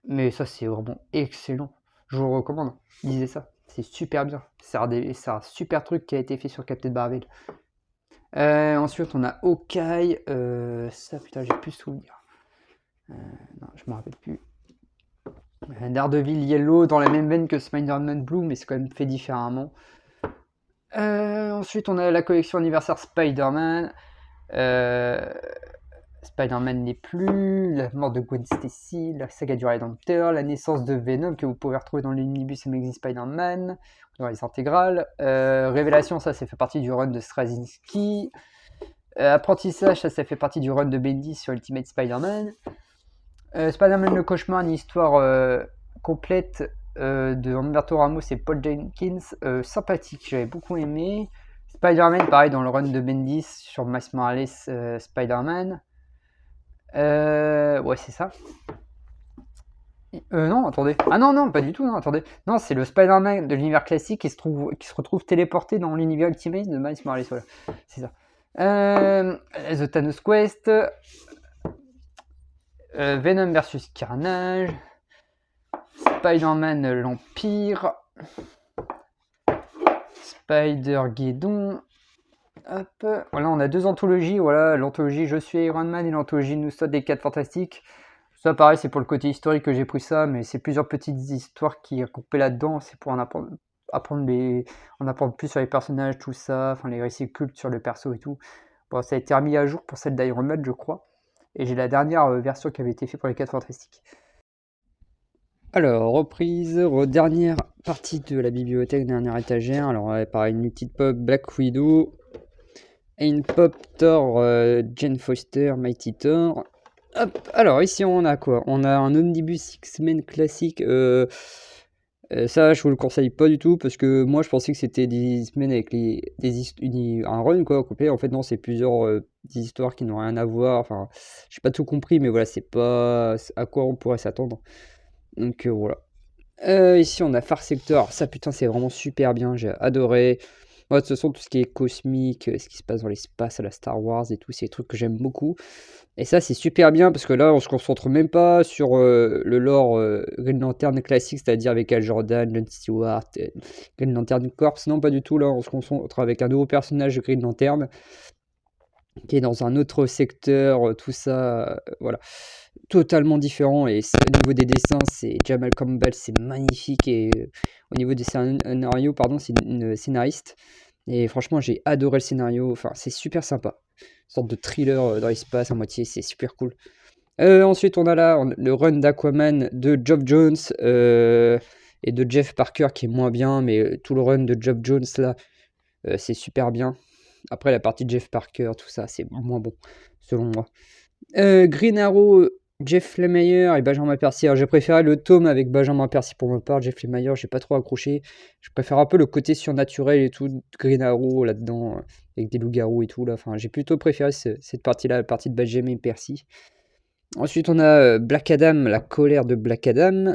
mais ça c'est vraiment excellent, je vous le recommande, lisez ça, c'est super bien, c'est un super truc qui a été fait sur Captain Marvel. Ensuite on a Hawkeye, ça putain j'ai plus souvenir. Non, je me rappelle plus. Daredevil Yellow dans la même veine que Spider-Man Blue, mais c'est quand même fait différemment. Ensuite, on a la collection anniversaire Spider-Man. Spider-Man n'est plus, la mort de Gwen Stacy, la saga du Rédempteur, la naissance de Venom que vous pouvez retrouver dans l'Omnibus Amazing Spider-Man, dans les intégrales. Révélation, ça fait partie du run de Straczynski. Apprentissage, ça fait partie du run de Bendis sur Ultimate Spider-Man. Spider-Man le cauchemar, une histoire complète de Humberto Ramos et Paul Jenkins, sympathique, j'avais beaucoup aimé. Spider-Man, pareil, dans le run de Bendis sur Miles Morales, Spider-Man. Ouais, c'est ça. Non, attendez. Ah non, non, pas du tout, non, attendez. Non, c'est le Spider-Man de l'univers classique qui se retrouve téléporté dans l'univers Ultimate de Miles Morales, voilà. C'est ça. The Thanos Quest. Venom versus Carnage. Spider-Man l'Empire. Spider-Geddon. Hop. Voilà, on a deux anthologies. Voilà, l'anthologie Je suis Iron Man et l'anthologie Nous sommes des 4 Fantastiques. Ça, pareil, c'est pour le côté historique que j'ai pris ça, mais c'est plusieurs petites histoires qui sont coupées là-dedans. C'est pour en apprendre plus sur les personnages, tout ça, enfin les récits cultes sur le perso et tout. Bon, ça a été remis à jour pour celle d'Iron Man, je crois. Et j'ai la dernière version qui avait été faite pour les 4 Fantastiques. Alors, reprise, dernière partie de la bibliothèque, dernière étagère. Alors, pareil, une petite pop Black Widow et une pop Thor Jane Foster, Mighty Thor. Hop, alors ici on a quoi? On a un Omnibus X-Men classique. Ça, je vous le conseille pas du tout parce que moi je pensais que c'était des X-Men avec un run quoi, complet. En fait, non, c'est plusieurs des histoires qui n'ont rien à voir. Enfin, j'ai pas tout compris, mais voilà, c'est pas à quoi on pourrait s'attendre. Donc voilà. Ici on a Far Sector, ça putain c'est vraiment super bien, j'ai adoré. Moi, de toute façon, tout ce qui est cosmique, ce qui se passe dans l'espace, à la Star Wars et tout, c'est des trucs que j'aime beaucoup. Et ça, c'est super bien parce que là, on se concentre même pas sur le lore Green Lantern classique, c'est-à-dire avec Hal Jordan, John Stewart, Green Lantern Corps. Non, pas du tout. Là, on se concentre avec un nouveau personnage de Green Lantern qui est dans un autre secteur, tout ça, voilà, totalement différent. Et au niveau des dessins, c'est Jamal Campbell, c'est magnifique. Et au niveau des scénarios, pardon, c'est une scénariste. Et franchement, j'ai adoré le scénario. Enfin, c'est super sympa. Une sorte de thriller dans l'espace à moitié, c'est super cool. Ensuite, on a là le run d'Aquaman de Geoff Jones et de Jeff Parker qui est moins bien, mais tout le run de Geoff Jones là, c'est super bien. Après, la partie de Jeff Parker, tout ça, c'est moins bon, selon moi. Green Arrow, Jeff Lemire et Benjamin Percy. Alors, j'ai préféré le tome avec Benjamin Percy pour ma part. Jeff Lemire, j'ai pas trop accroché. Je préfère un peu le côté surnaturel et tout de Green Arrow là-dedans, avec des loups-garous et tout. Là. Enfin, j'ai plutôt préféré cette partie-là, la partie de Benjamin Percy. Ensuite, on a Black Adam, la colère de Black Adam.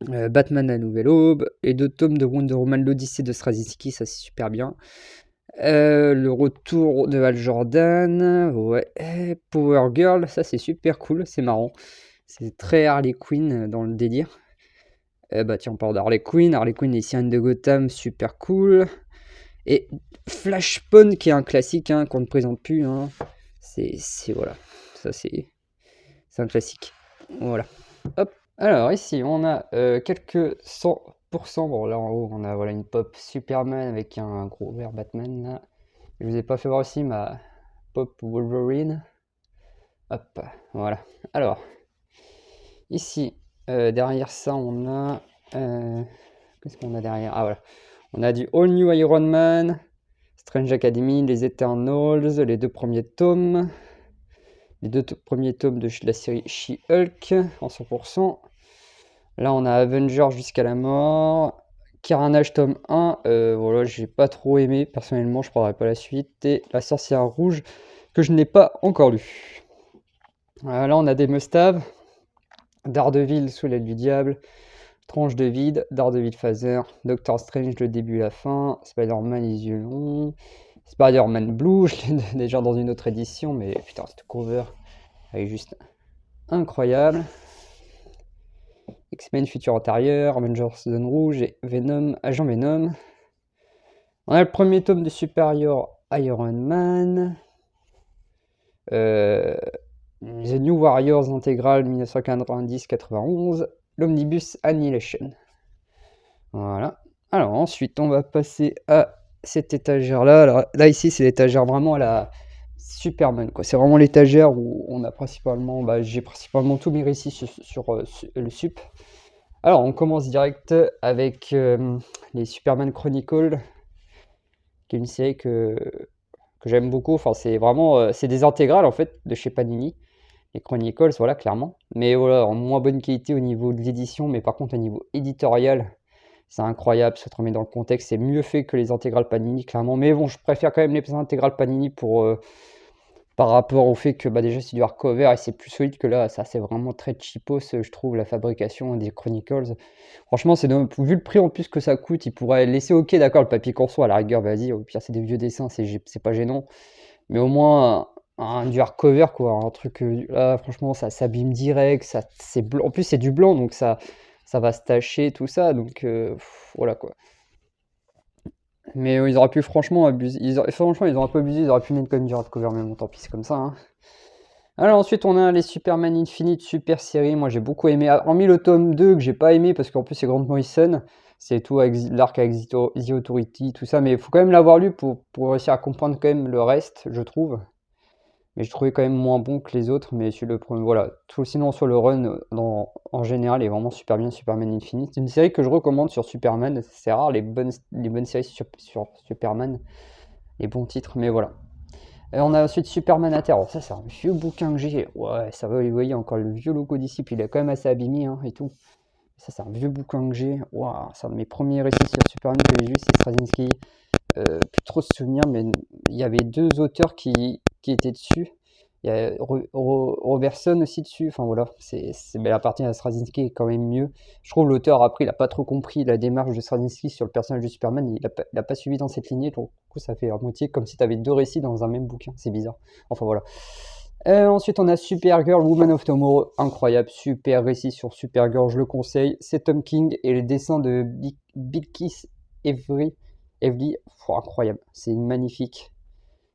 Batman, la nouvelle aube. Et 2 tomes de Wonder Woman, l'Odyssée de Straczynski, ça c'est super bien. Le retour de Hal Jordan, ouais. Power Girl, ça c'est super cool, c'est marrant. C'est très Harley Quinn dans le délire. Bah tiens, on parle d'Harley Quinn. Harley Quinn et Sirène de Gotham, super cool. Et Flashpoint, qui est un classique hein, qu'on ne présente plus. Hein. C'est voilà, ça c'est un classique. Voilà. Hop. Alors ici, on a quelques 100%. Bon, là en haut, on a voilà, une pop Superman avec un gros vert Batman. Là. Je vous ai pas fait voir aussi ma pop Wolverine. Hop, voilà. Alors, Ici, derrière ça, on a... qu'est-ce qu'on a derrière? Ah voilà. On a du All New Iron Man, Strange Academy, les Eternals, les deux premiers tomes. Les deux premiers tomes de la série She-Hulk en 100%. Là, on a Avengers jusqu'à la mort. Carnage tome 1, voilà, j'ai pas trop aimé. Personnellement, je prendrai pas la suite. Et La Sorcière Rouge, que je n'ai pas encore lu. Là, on a des must-have. Daredevil sous l'aile du diable. Tranche de vide, Daredevil Phaser, Doctor Strange, le début et la fin, Spider-Man les yeux longs, Spider-Man Blue, je l'ai déjà dans une autre édition, mais putain, cette cover, elle est juste incroyable. X-Men Futur Antérieur, Avengers Zone Rouge et Venom, Agent Venom. On a le premier tome de Superior Iron Man. The New Warriors Integral 1990-91. L'Omnibus Annihilation. Voilà. Alors ensuite, on va passer à cette étagère-là. Alors, là, ici, c'est l'étagère vraiment à la Superman, quoi. C'est vraiment l'étagère où on a principalement, j'ai principalement tous mes récits sur le sup. Alors, on commence direct avec les Superman Chronicles, qui est une série que j'aime beaucoup. Enfin, c'est vraiment, c'est des intégrales en fait de chez Panini. Les Chronicles, voilà, clairement. Mais voilà, en moins bonne qualité au niveau de l'édition, mais par contre au niveau éditorial, c'est incroyable, ça te remet dans le contexte, c'est mieux fait que les intégrales Panini, clairement. Mais bon, je préfère quand même les intégrales Panini par rapport au fait que déjà c'est du hardcover et c'est plus solide que là. Ça, c'est vraiment très cheapos, je trouve, la fabrication des Chronicles. Franchement, vu le prix en plus que ça coûte, ils pourraient laisser, ok, d'accord, le papier Corso, à la rigueur, vas-y, au pire, c'est des vieux dessins, c'est pas gênant. Mais au moins, du hardcover, quoi, un truc, là, franchement, ça s'abîme direct, c'est blanc. En plus, c'est du blanc, donc ça va se tacher, tout ça, donc voilà, quoi. Mais ils auraient pu franchement abuser, franchement, ils ont un peu abusé, ils auraient pu mettre comme du hardcover, mais bon, tant pis, c'est comme ça, hein. Alors ensuite, on a les Superman Infinite Super Série. Moi, j'ai beaucoup aimé. Hormis le tome 2 que j'ai pas aimé parce qu'en plus, c'est Grant Morrison. C'est tout avec l'arc avec The Authority, tout ça. Mais il faut quand même l'avoir lu pour réussir à comprendre quand même le reste, je trouve. Mais je trouvais quand même moins bon que les autres. Mais le premier, voilà. Sinon, sur le run, en général, est vraiment super bien. Superman Infinite. C'est une série que je recommande sur Superman. C'est rare les bonnes séries sur Superman. Les bons titres, mais voilà. Et on a ensuite Superman à Terre. Alors ça, c'est un vieux bouquin que j'ai. Ouais, ça va, vous voyez encore le vieux logo d'ici, puis il est quand même assez abîmé hein, et tout. Ça, c'est un vieux bouquin que j'ai. Waouh, c'est un de mes premiers récits sur Superman que j'ai vu, c'est Straczynski. Plus trop de souvenirs, mais il y avait deux auteurs qui étaient dessus. Il y a Robertson aussi dessus. Enfin voilà, la partie de Straczynski est quand même mieux. Je trouve l'auteur, après, il n'a pas trop compris la démarche de Straczynski sur le personnage de Superman. Il n'a pas suivi dans cette lignée. Donc, du coup, ça fait à moitié comme si tu avais deux récits dans un même bouquin. C'est bizarre. Enfin voilà. Ensuite, on a Supergirl, Woman of Tomorrow. Incroyable, super récit sur Supergirl, je le conseille. C'est Tom King et les dessins de Bilquis Evely. Incroyable, c'est magnifique.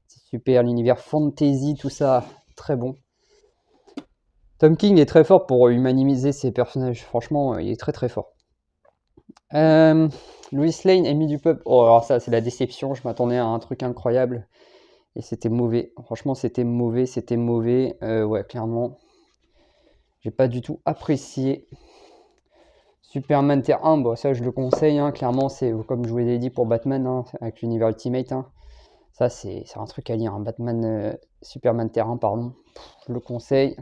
C'est super, l'univers fantasy, tout ça, très bon. Tom King est très fort pour humaniser ses personnages. Franchement, il est très très fort. Lois Lane, Amy du Peuple. Oh, alors ça, c'est la déception. Je m'attendais à un truc incroyable. Et c'était mauvais. Franchement, c'était mauvais. Ouais, clairement. J'ai pas du tout apprécié. Superman Terre 1, bon, ça je le conseille. Hein. Clairement, c'est comme je vous l'ai dit pour Batman, hein, avec l'univers Ultimate. Hein. Ça, c'est un truc à lire. Hein. Superman Terre 1, pardon. Je le conseille.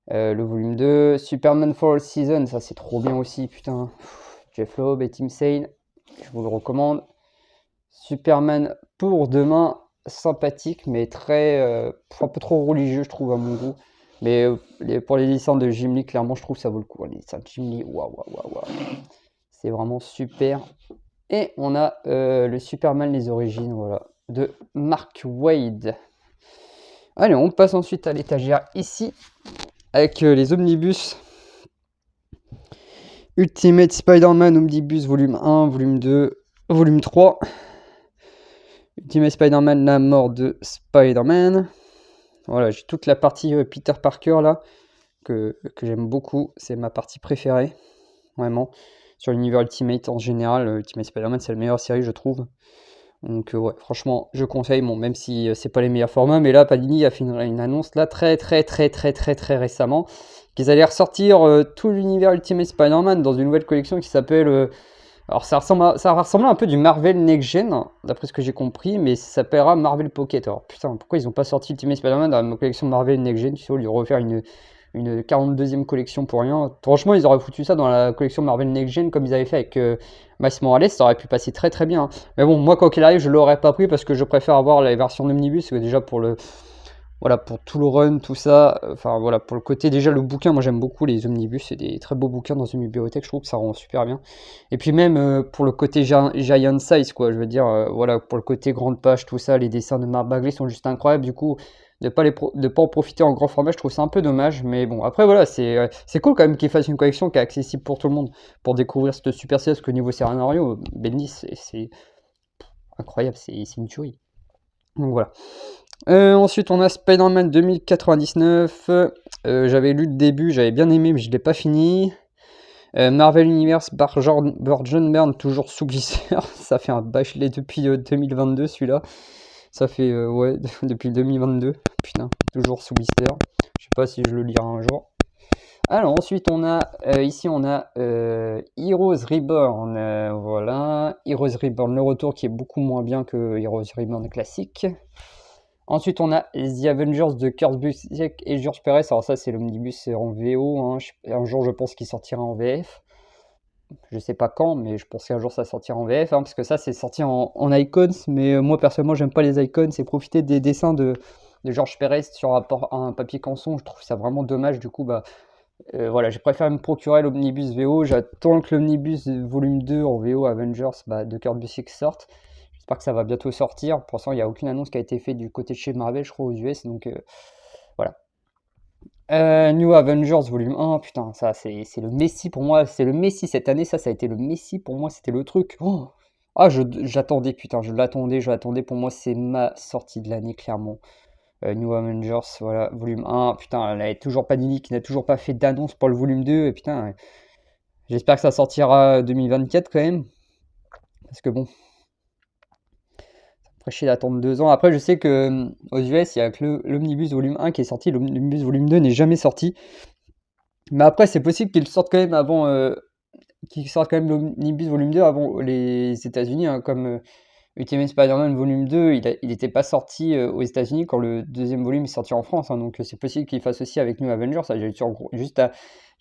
Le volume 2. Superman for All Season, ça c'est trop bien aussi. Putain. Jeff Loeb et Tim Sale. Je vous le recommande. Superman pour demain, sympathique, mais un peu trop religieux, je trouve, à mon goût. Mais pour les licences de Jim Lee, clairement, je trouve que ça vaut le coup. Les licences de Jim Lee, waouh. C'est vraiment super. Et on a le Superman les origines, voilà, de Mark Waid. Allez, on passe ensuite à l'étagère ici, avec les omnibus. Ultimate Spider-Man Omnibus volume 1, volume 2, volume 3. Ultimate Spider-Man, la mort de Spider-Man. Voilà, j'ai toute la partie Peter Parker là, que j'aime beaucoup. C'est ma partie préférée, vraiment. Sur l'univers Ultimate en général, Ultimate Spider-Man, c'est la meilleure série, je trouve. Donc ouais, franchement, je conseille, bon, même si c'est pas les meilleurs formats, mais là, Panini a fait une annonce là très récemment, qu'ils allaient ressortir tout l'univers Ultimate Spider-Man dans une nouvelle collection qui s'appelle... alors ça va ressembler un peu du Marvel Next Gen, d'après ce que j'ai compris, mais ça s'appellera Marvel Pocket. Alors putain, pourquoi ils ont pas sorti Ultimate Spider-Man dans la collection Marvel Next Gen, tu sais, au lieu de refaire une 42e collection pour rien. Franchement, ils auraient foutu ça dans la collection Marvel Next Gen comme ils avaient fait avec Miles Morales, ça aurait pu passer très bien. Mais bon, moi, quoi qu'il arrive, je l'aurais pas pris parce que je préfère avoir la version Omnibus, parce que déjà pour le... Voilà, pour tout le run, tout ça, enfin voilà, pour le côté, déjà le bouquin, moi j'aime beaucoup les omnibus, c'est des très beaux bouquins dans une bibliothèque, je trouve que ça rend super bien. Et puis même pour le côté giant size, quoi, je veux dire, voilà, pour le côté grande page, tout ça, les dessins de Mark Bagley sont juste incroyables, du coup, de pas en profiter en grand format, je trouve ça un peu dommage, mais bon, après voilà, c'est cool quand même qu'ils fassent une collection qui est accessible pour tout le monde, pour découvrir cette super série, parce que niveau scénario, Bendis, c'est incroyable, c'est une tuerie. Donc voilà. Ensuite, on a Spider-Man 2099. J'avais lu le début, j'avais bien aimé, mais je l'ai pas fini. Marvel Universe par John Byrne, toujours sous Blister. Ça fait un bâchelet depuis 2022, celui-là. Ça fait, ouais, depuis 2022. Putain, toujours sous Blister. Je sais pas si je le lirai un jour. Alors, ensuite, on a, ici, on a Heroes Reborn. Voilà. Heroes Reborn, le retour qui est beaucoup moins bien que Heroes Reborn classique. Ensuite, on a The Avengers de Kurt Busiek et George Perez. Alors ça, c'est l'omnibus en VO. Hein. Un jour, je pense qu'il sortira en VF. Je sais pas quand, mais je pense qu'un jour, ça sortira en VF. Hein, parce que ça, c'est sorti en icons. Mais moi, personnellement, j'aime pas les icons. C'est profiter des dessins de George Perez sur un papier canson. Je trouve ça vraiment dommage. Du coup, bah, voilà, j'ai préféré me procurer l'omnibus VO. J'attends que l'omnibus volume 2 en VO Avengers de Kurt Busiek sorte. J'espère que ça va bientôt sortir. Pour l'instant, il n'y a aucune annonce qui a été faite du côté de chez Marvel, je crois, aux US. Donc voilà. New Avengers volume 1, putain, ça c'est le Messi pour moi. C'est le Messi cette année, ça a été le Messi pour moi. C'était le truc. Oh ah, j'attendais, putain, je l'attendais. Pour moi, c'est ma sortie de l'année, clairement. New Avengers, voilà, volume 1. Putain, elle n'a toujours pas dit qui n'a toujours pas fait d'annonce pour le volume 2. Et putain, j'espère que ça sortira 2024 quand même. Parce que bon, après, chier d'attendre 2 ans. Après, je sais que aux US, il y a que l'Omnibus volume 1 qui est sorti. L'Omnibus volume 2 n'est jamais sorti. Mais après, c'est possible qu'il sorte quand même avant. Qu'il sorte quand même l'Omnibus volume 2 avant les États-Unis. Hein, comme Ultimate Spider-Man volume 2, il n'était pas sorti aux États-Unis quand le deuxième volume est sorti en France. Hein, donc, c'est possible qu'il fasse aussi avec New Avengers. Ça, j'ai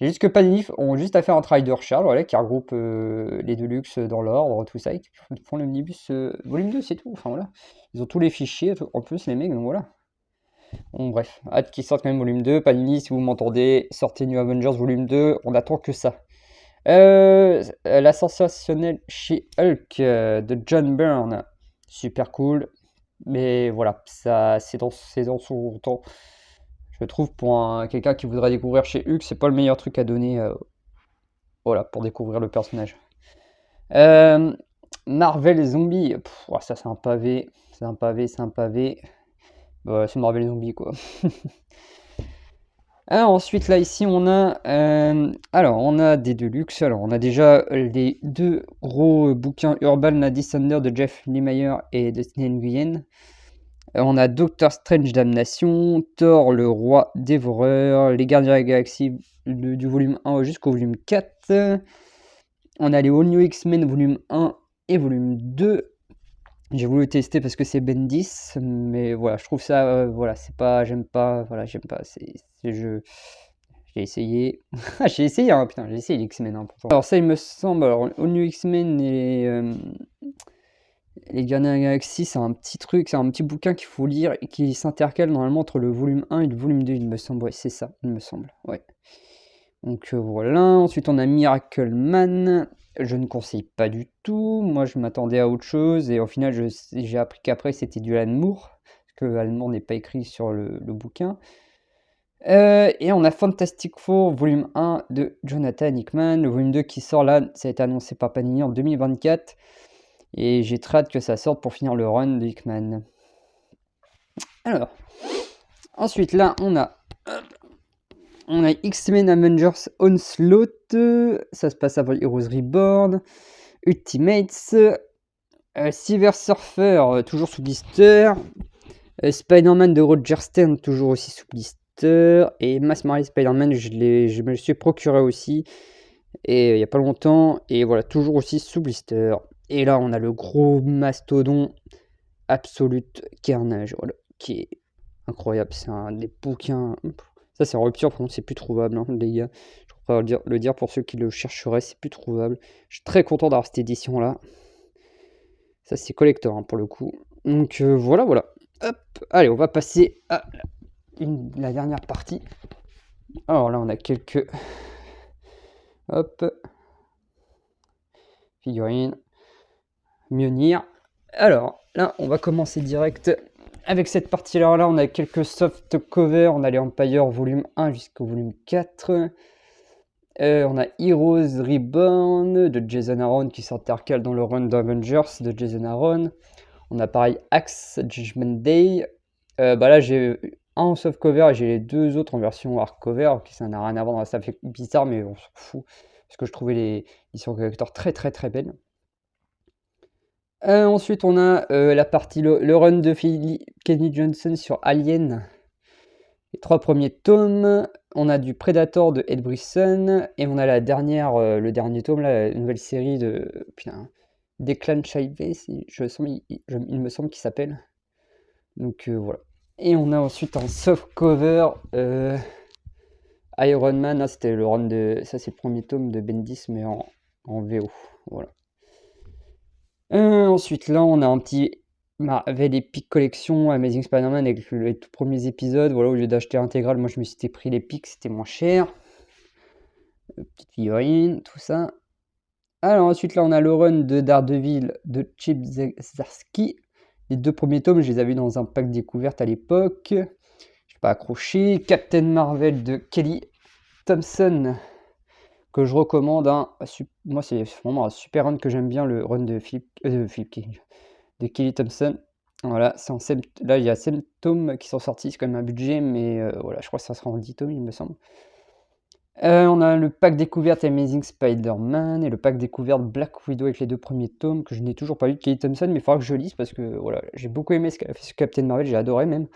juste que Panini ont juste à faire un travail de recherche, voilà, qui regroupe les Deluxe dans l'ordre, tout ça, et qui font l'omnibus volume 2, c'est tout. Enfin voilà. Ils ont tous les fichiers en plus, les mecs, donc voilà. Bon, bref, hâte qu'ils sortent quand même volume 2. Panini, si vous m'entendez, sortez New Avengers volume 2, on attend que ça. La sensationnelle She-Hulk de John Byrne, super cool. Mais voilà, ça c'est dans son temps. Je trouve pour quelqu'un qui voudrait découvrir chez Hulk, c'est pas le meilleur truc à donner voilà, pour découvrir le personnage. Marvel Zombie, ça c'est un pavé, c'est un pavé. Bah, c'est Marvel Zombie quoi. Alors ensuite là ici on a on a des Deluxe. Alors on a déjà les deux gros bouquins Urban la Descender de Jeff Lemire et de Dustin Nguyen. On a Doctor Strange Damnation, Thor le roi dévoreur, les Gardiens de la Galaxie du volume 1 jusqu'au volume 4. On a les All New X-Men volume 1 et volume 2. J'ai voulu tester parce que c'est Bendis, mais voilà, je trouve ça, voilà, c'est pas, j'aime pas, voilà, j'aime pas, j'ai essayé, j'ai essayé, hein, putain, j'ai essayé les X-Men, hein, pourtant. Alors ça, il me semble, alors All New X-Men et les Gardiens de la Galaxie, c'est un petit truc, c'est un petit bouquin qu'il faut lire et qui s'intercale normalement entre le volume 1 et le volume 2, il me semble, ouais, c'est ça, il me semble, ouais. Donc voilà, ensuite on a Miracle Man, je ne conseille pas du tout, moi je m'attendais à autre chose et au final j'ai appris qu'après c'était du Alan Moore, parce que Alan Moore n'est pas écrit sur le bouquin. Et on a Fantastic Four volume 1 de Jonathan Hickman, le volume 2 qui sort là, ça a été annoncé par Panini en 2024, et j'ai très hâte que ça sorte pour finir le run de Hickman. Alors, ensuite là on a X-Men Avengers Onslaught, ça se passe avant Heroes Reborn, Ultimates, Silver Surfer, toujours sous blister. Spider-Man de Roger Stern, toujours aussi sous blister. Et Miles Morales Spider-Man, je me le suis procuré aussi. Et il n'y a pas longtemps. Et voilà, toujours aussi sous blister. Et là, on a le gros mastodon Absolute Carnage. Voilà, qui est incroyable. C'est un des bouquins. Ça, c'est en rupture, par contre, c'est plus trouvable, hein, les gars. Je préfère le dire pour ceux qui le chercheraient, c'est plus trouvable. Je suis très content d'avoir cette édition-là. Ça, c'est collector, hein, pour le coup. Donc, voilà, voilà. Hop, allez, on va passer à la dernière partie. Alors là, on a quelques... Hop. Figurines. Mjolnir. Alors, là, on va commencer direct avec cette partie-là. Là, on a quelques soft covers. On a les Empire volume 1 jusqu'au volume 4. On a Heroes Reborn de Jason Aaron qui s'intercale dans le run d'Avengers de Jason Aaron. On a pareil Axe Judgment Day. Là, j'ai un en soft cover et j'ai les deux autres en version hardcover, qui ça n'a rien à voir, ça fait bizarre, mais on s'en fout, parce que je trouvais les éditions collector très très très belles. Ensuite, on a la partie, le run de Kenny Johnson sur Alien, les 3 premiers tomes. On a du Predator de Ed Brisson, et on a la dernière, le dernier tome, là, la nouvelle série de Declan Shalvey, il me semble qu'il s'appelle. Donc voilà. Et on a ensuite un soft cover Iron Man. Là, c'était le run de. Ça, c'est le premier tome de Bendis, mais en VO. Voilà. Ensuite, là, on a un petit Marvel Epic Collection Amazing Spider-Man avec les tout premiers épisodes. Voilà, au lieu d'acheter l'intégrale, moi je me suis pris l'Epic, c'était moins cher. Petite figurine, tout ça. Alors, ensuite, là, on a le run de Daredevil de Chip Zdarsky. Les 2 premiers tomes, je les avais dans un pack découverte à l'époque. Je n'ai pas accroché. Captain Marvel de Kelly Thompson, que je recommande. Moi, c'est vraiment un super run que j'aime bien, le run de de Kelly Thompson. Voilà, là, il y a 7 tomes qui sont sortis. C'est quand même un budget, mais voilà, je crois que ça sera en 10 tomes, il me semble. On a le pack découverte Amazing Spider-Man et le pack découverte Black Widow avec les 2 premiers tomes que je n'ai toujours pas lu de Kelly Thompson, mais il faudra que je lise parce que voilà, j'ai beaucoup aimé ce qu'a fait ce Captain Marvel, j'ai adoré même.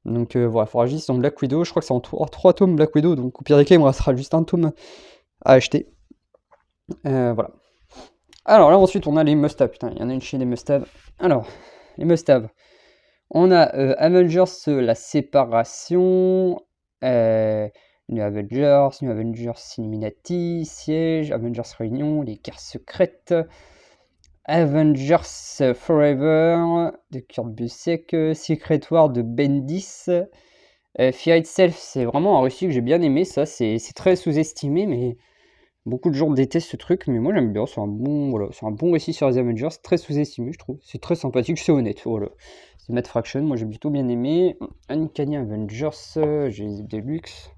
Donc voilà, il faudra que je lise son Black Widow. Je crois que c'est en 3 tomes Black Widow, donc au pire des cas, il me restera juste un tome à acheter. Voilà. Alors là, ensuite, on a les must-have. Putain, il y en a une chez les must-have. Alors, les must-have. On a Avengers, la séparation. New Avengers Illuminati, Siège, Avengers Réunion, les guerres secrètes, Avengers Forever de Kurt Busiek, Secret War de Bendis, Fear Itself, c'est vraiment un récit que j'ai bien aimé, ça c'est très sous-estimé, mais beaucoup de gens détestent ce truc, mais moi j'aime bien, c'est un bon récit sur les Avengers, très sous-estimé je trouve, c'est très sympathique, c'est honnête, voilà. C'est Matt Fraction, moi j'ai plutôt bien aimé. Uncanny Avengers, j'ai les Deluxe.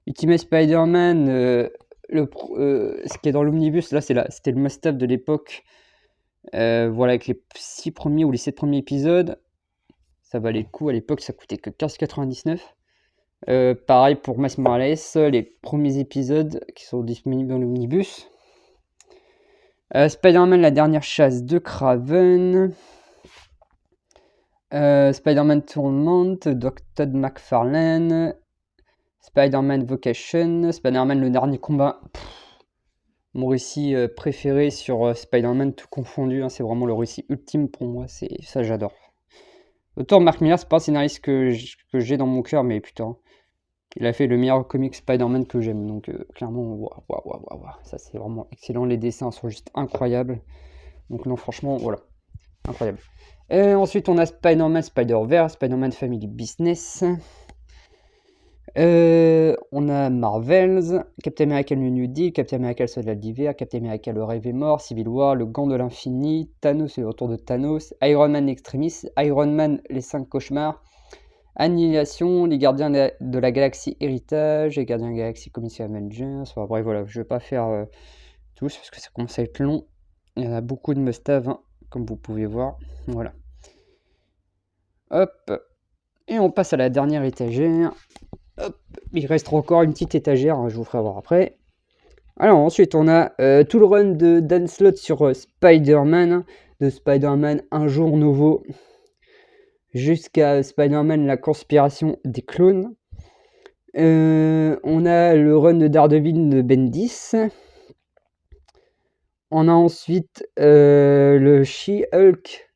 Ultimate Spider-Man, ce qui est dans l'omnibus, là c'était le must-have de l'époque. Voilà, avec les 6 premiers ou les 7 premiers épisodes, ça valait le coup. À l'époque, ça coûtait que 15,99. Pareil pour Miles Morales, les premiers épisodes qui sont disponibles dans l'omnibus. Spider-Man, la dernière chasse de Kraven. Spider-Man Tournament, Todd McFarlane. Spider-Man Vocation, Spider-Man le dernier combat. Mon récit préféré sur Spider-Man tout confondu, hein, c'est vraiment le récit ultime pour moi, ça j'adore. Autant Mark Millar, c'est pas un scénariste que j'ai dans mon cœur, mais putain, il a fait le meilleur comic Spider-Man que j'aime, donc clairement, waouh, ça c'est vraiment excellent, les dessins sont juste incroyables, donc non franchement, voilà, incroyable. Et ensuite on a Spider-Man Spider-Verse, Spider-Man Family Business. On a Marvels, Captain America le New Deal, Captain America le Soldat d'hiver, Captain America le Rêve est mort, Civil War, le Gant de l'infini, Thanos et le retour de Thanos, Iron Man Extremis, Iron Man les 5 cauchemars, Annihilation, les Gardiens de la Galaxie Héritage, les Gardiens de la Galaxie Commission Avengers. Enfin, bref, voilà, je vais pas faire tous parce que ça commence à être long. Il y en a beaucoup de must-have, hein, comme vous pouvez voir. Voilà. Hop. Et on passe à la dernière étagère. Hop, il reste encore une petite étagère, hein, je vous ferai voir après. Alors ensuite on a tout le run de Dan Slott sur Spider-Man, hein, de Spider-Man Un Jour Nouveau jusqu'à Spider-Man La Conspiration des Clones. On a le run de Daredevil de Bendis. On a ensuite le She-Hulk,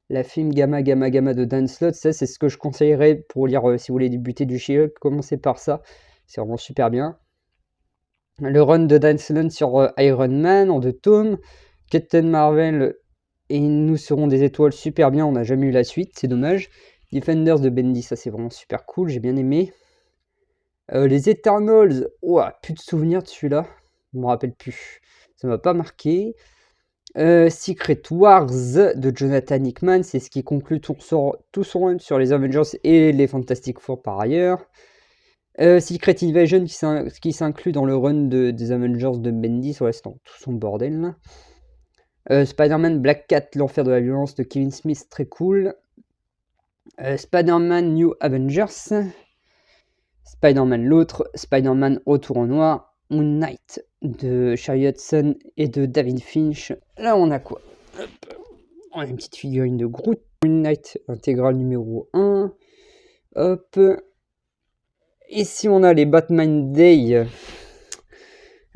la film Gamma Gamma Gamma de Dan Slott. Ça c'est ce que je conseillerais pour lire si vous voulez débuter du She-Hulk, commencez par ça, c'est vraiment super bien. Le run de Dan Slott sur Iron Man en 2 tomes. Captain Marvel et Nous serons des étoiles, super bien, on n'a jamais eu la suite, c'est dommage. Defenders de Bendis, ça c'est vraiment super cool, j'ai bien aimé. Les Eternals, ouah, plus de souvenirs de celui-là, je me rappelle plus, ça m'a pas marqué. Secret Wars de Jonathan Hickman, c'est ce qui conclut tout son run sur les Avengers et les Fantastic Four par ailleurs. Secret Invasion qui s'inclut dans le run des Avengers de Bendis, ouais, c'est dans tout son bordel là. Spider-Man Black Cat, l'enfer de la violence de Kevin Smith, très cool. Spider-Man New Avengers. Spider-Man l'autre, Spider-Man Retour en Noir, Moon Knight de Shari Hudson et de David Finch. Là on a quoi? Hop. On a une petite figurine de Groot. Moon Knight intégrale numéro 1. Hop. Ici on a les Batman Day.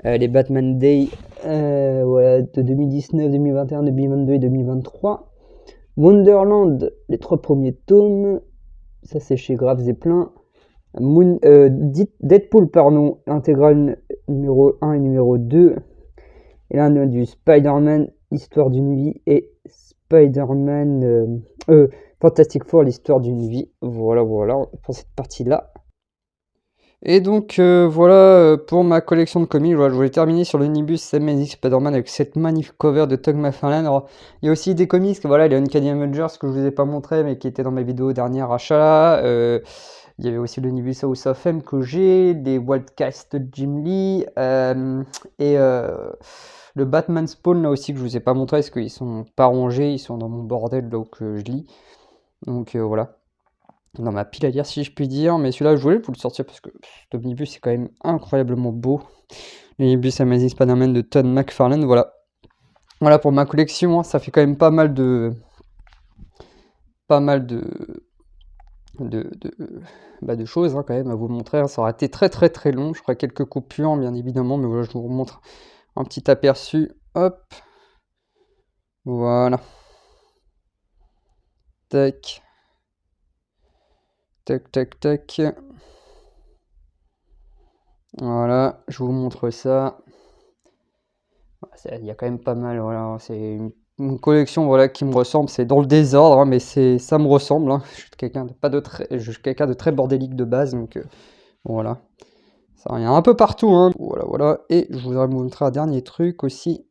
Les Batman Day voilà, de 2019, 2021, 2022 et 2023. Wonderland, les 3 premiers tomes. Ça c'est chez Graves et Plein. Deadpool, pardon, intégrale numéro 1 et numéro 2. Et là, on a du Spider-Man, l'histoire d'une vie, et Spider-Man Fantastic Four, l'histoire d'une vie. Voilà, voilà, pour cette partie-là. Et donc, voilà pour ma collection de comics. Voilà, je voulais terminer sur l'Omnibus Amazing Spider-Man avec cette magnifique cover de Todd McFarlane. Alors, il y a aussi des comics, voilà, les Uncanny Avengers que je vous ai pas montré, mais qui étaient dans ma vidéo dernière achat. Il y avait aussi l'Omnibus House of M que j'ai, les Wildcats de Jim Lee, et le Batman Spawn là aussi que je vous ai pas montré parce qu'ils sont pas rangés, ils sont dans mon bordel là où je lis. Donc voilà, dans ma pile à lire si je puis dire, mais celui-là je voulais vous le sortir parce que cet omnibus c'est quand même incroyablement beau. L'Omnibus Amazing Spider-Man de Todd McFarlane, voilà. Voilà pour ma collection, hein, ça fait quand même pas mal de de choses hein, quand même à vous montrer, hein. Ça aurait été très très très long, je ferai quelques coupures bien évidemment, mais voilà, je vous montre un petit aperçu, hop, voilà, tac, tac, tac, tac, voilà, je vous montre ça. Il y a quand même pas mal, voilà, c'est une collection voilà, qui me ressemble, c'est dans le désordre, hein, mais ça me ressemble, hein. Je suis quelqu'un de très bordélique de base, donc voilà. Ça, il y a un peu partout, hein. Voilà, voilà. Et je voudrais vous montrer un dernier truc aussi.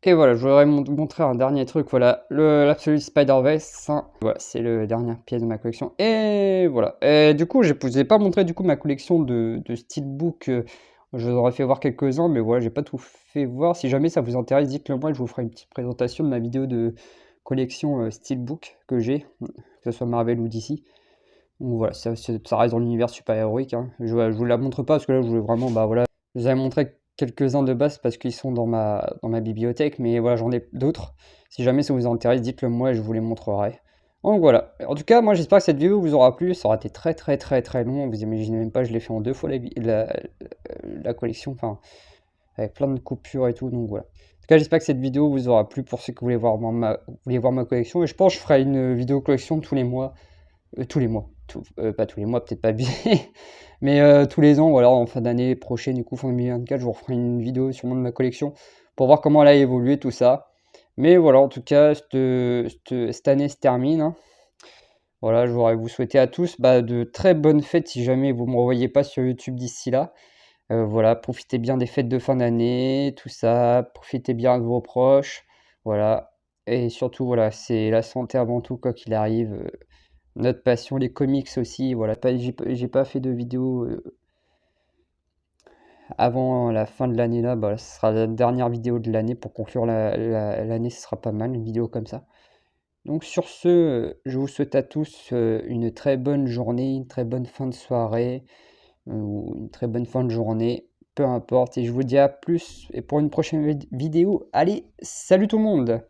Et voilà, je voudrais vous montrer un dernier truc, voilà, l'Absolute Spider-Verse, hein. Voilà, c'est la dernière pièce de ma collection. Et voilà. Et du coup, je vous ai pas montré du coup ma collection de steelbook. Je vous aurais fait voir quelques-uns, mais voilà, j'ai pas tout fait voir. Si jamais ça vous intéresse, dites-le moi, je vous ferai une petite présentation de ma vidéo de collection steelbook que j'ai, que ce soit Marvel ou DC. Donc voilà, ça reste dans l'univers super-héroïque, hein. Je vous la montre pas parce que là, je voulais vraiment, bah voilà, je vous avais montré quelques-uns de base parce qu'ils sont dans ma bibliothèque, mais voilà, j'en ai d'autres. Si jamais ça vous intéresse, dites-le moi et je vous les montrerai. Donc voilà. En tout cas, moi j'espère que cette vidéo vous aura plu. Ça aura été très très très très long. Vous imaginez même pas, je l'ai fait en 2 fois la collection, enfin, avec plein de coupures et tout. Donc voilà. En tout cas, j'espère que cette vidéo vous aura plu pour ceux qui voulaient voir ma collection. Et je pense que je ferai une vidéo collection tous les mois. Tous les mois. Pas tous les mois, peut-être pas bien. Mais tous les ans, voilà, en fin d'année prochaine, du coup, fin 2024, je vous referai une vidéo sûrement de ma collection pour voir comment elle a évolué, tout ça. Mais voilà, en tout cas, cette année se termine, hein. Voilà, je voudrais vous souhaiter à tous de très bonnes fêtes si jamais vous ne me revoyez pas sur YouTube d'ici là. Voilà, profitez bien des fêtes de fin d'année, tout ça. Profitez bien de vos proches. Voilà. Et surtout, voilà, c'est la santé avant tout, quoi qu'il arrive. Notre passion, les comics aussi, voilà, j'ai pas fait de vidéo avant la fin de l'année là, bah, ce sera la dernière vidéo de l'année pour conclure l'année, ce sera pas mal, une vidéo comme ça. Donc sur ce, je vous souhaite à tous une très bonne journée, une très bonne fin de soirée, ou une très bonne fin de journée. peu importe. Et je vous dis à plus et pour une prochaine vidéo. Allez, salut tout le monde!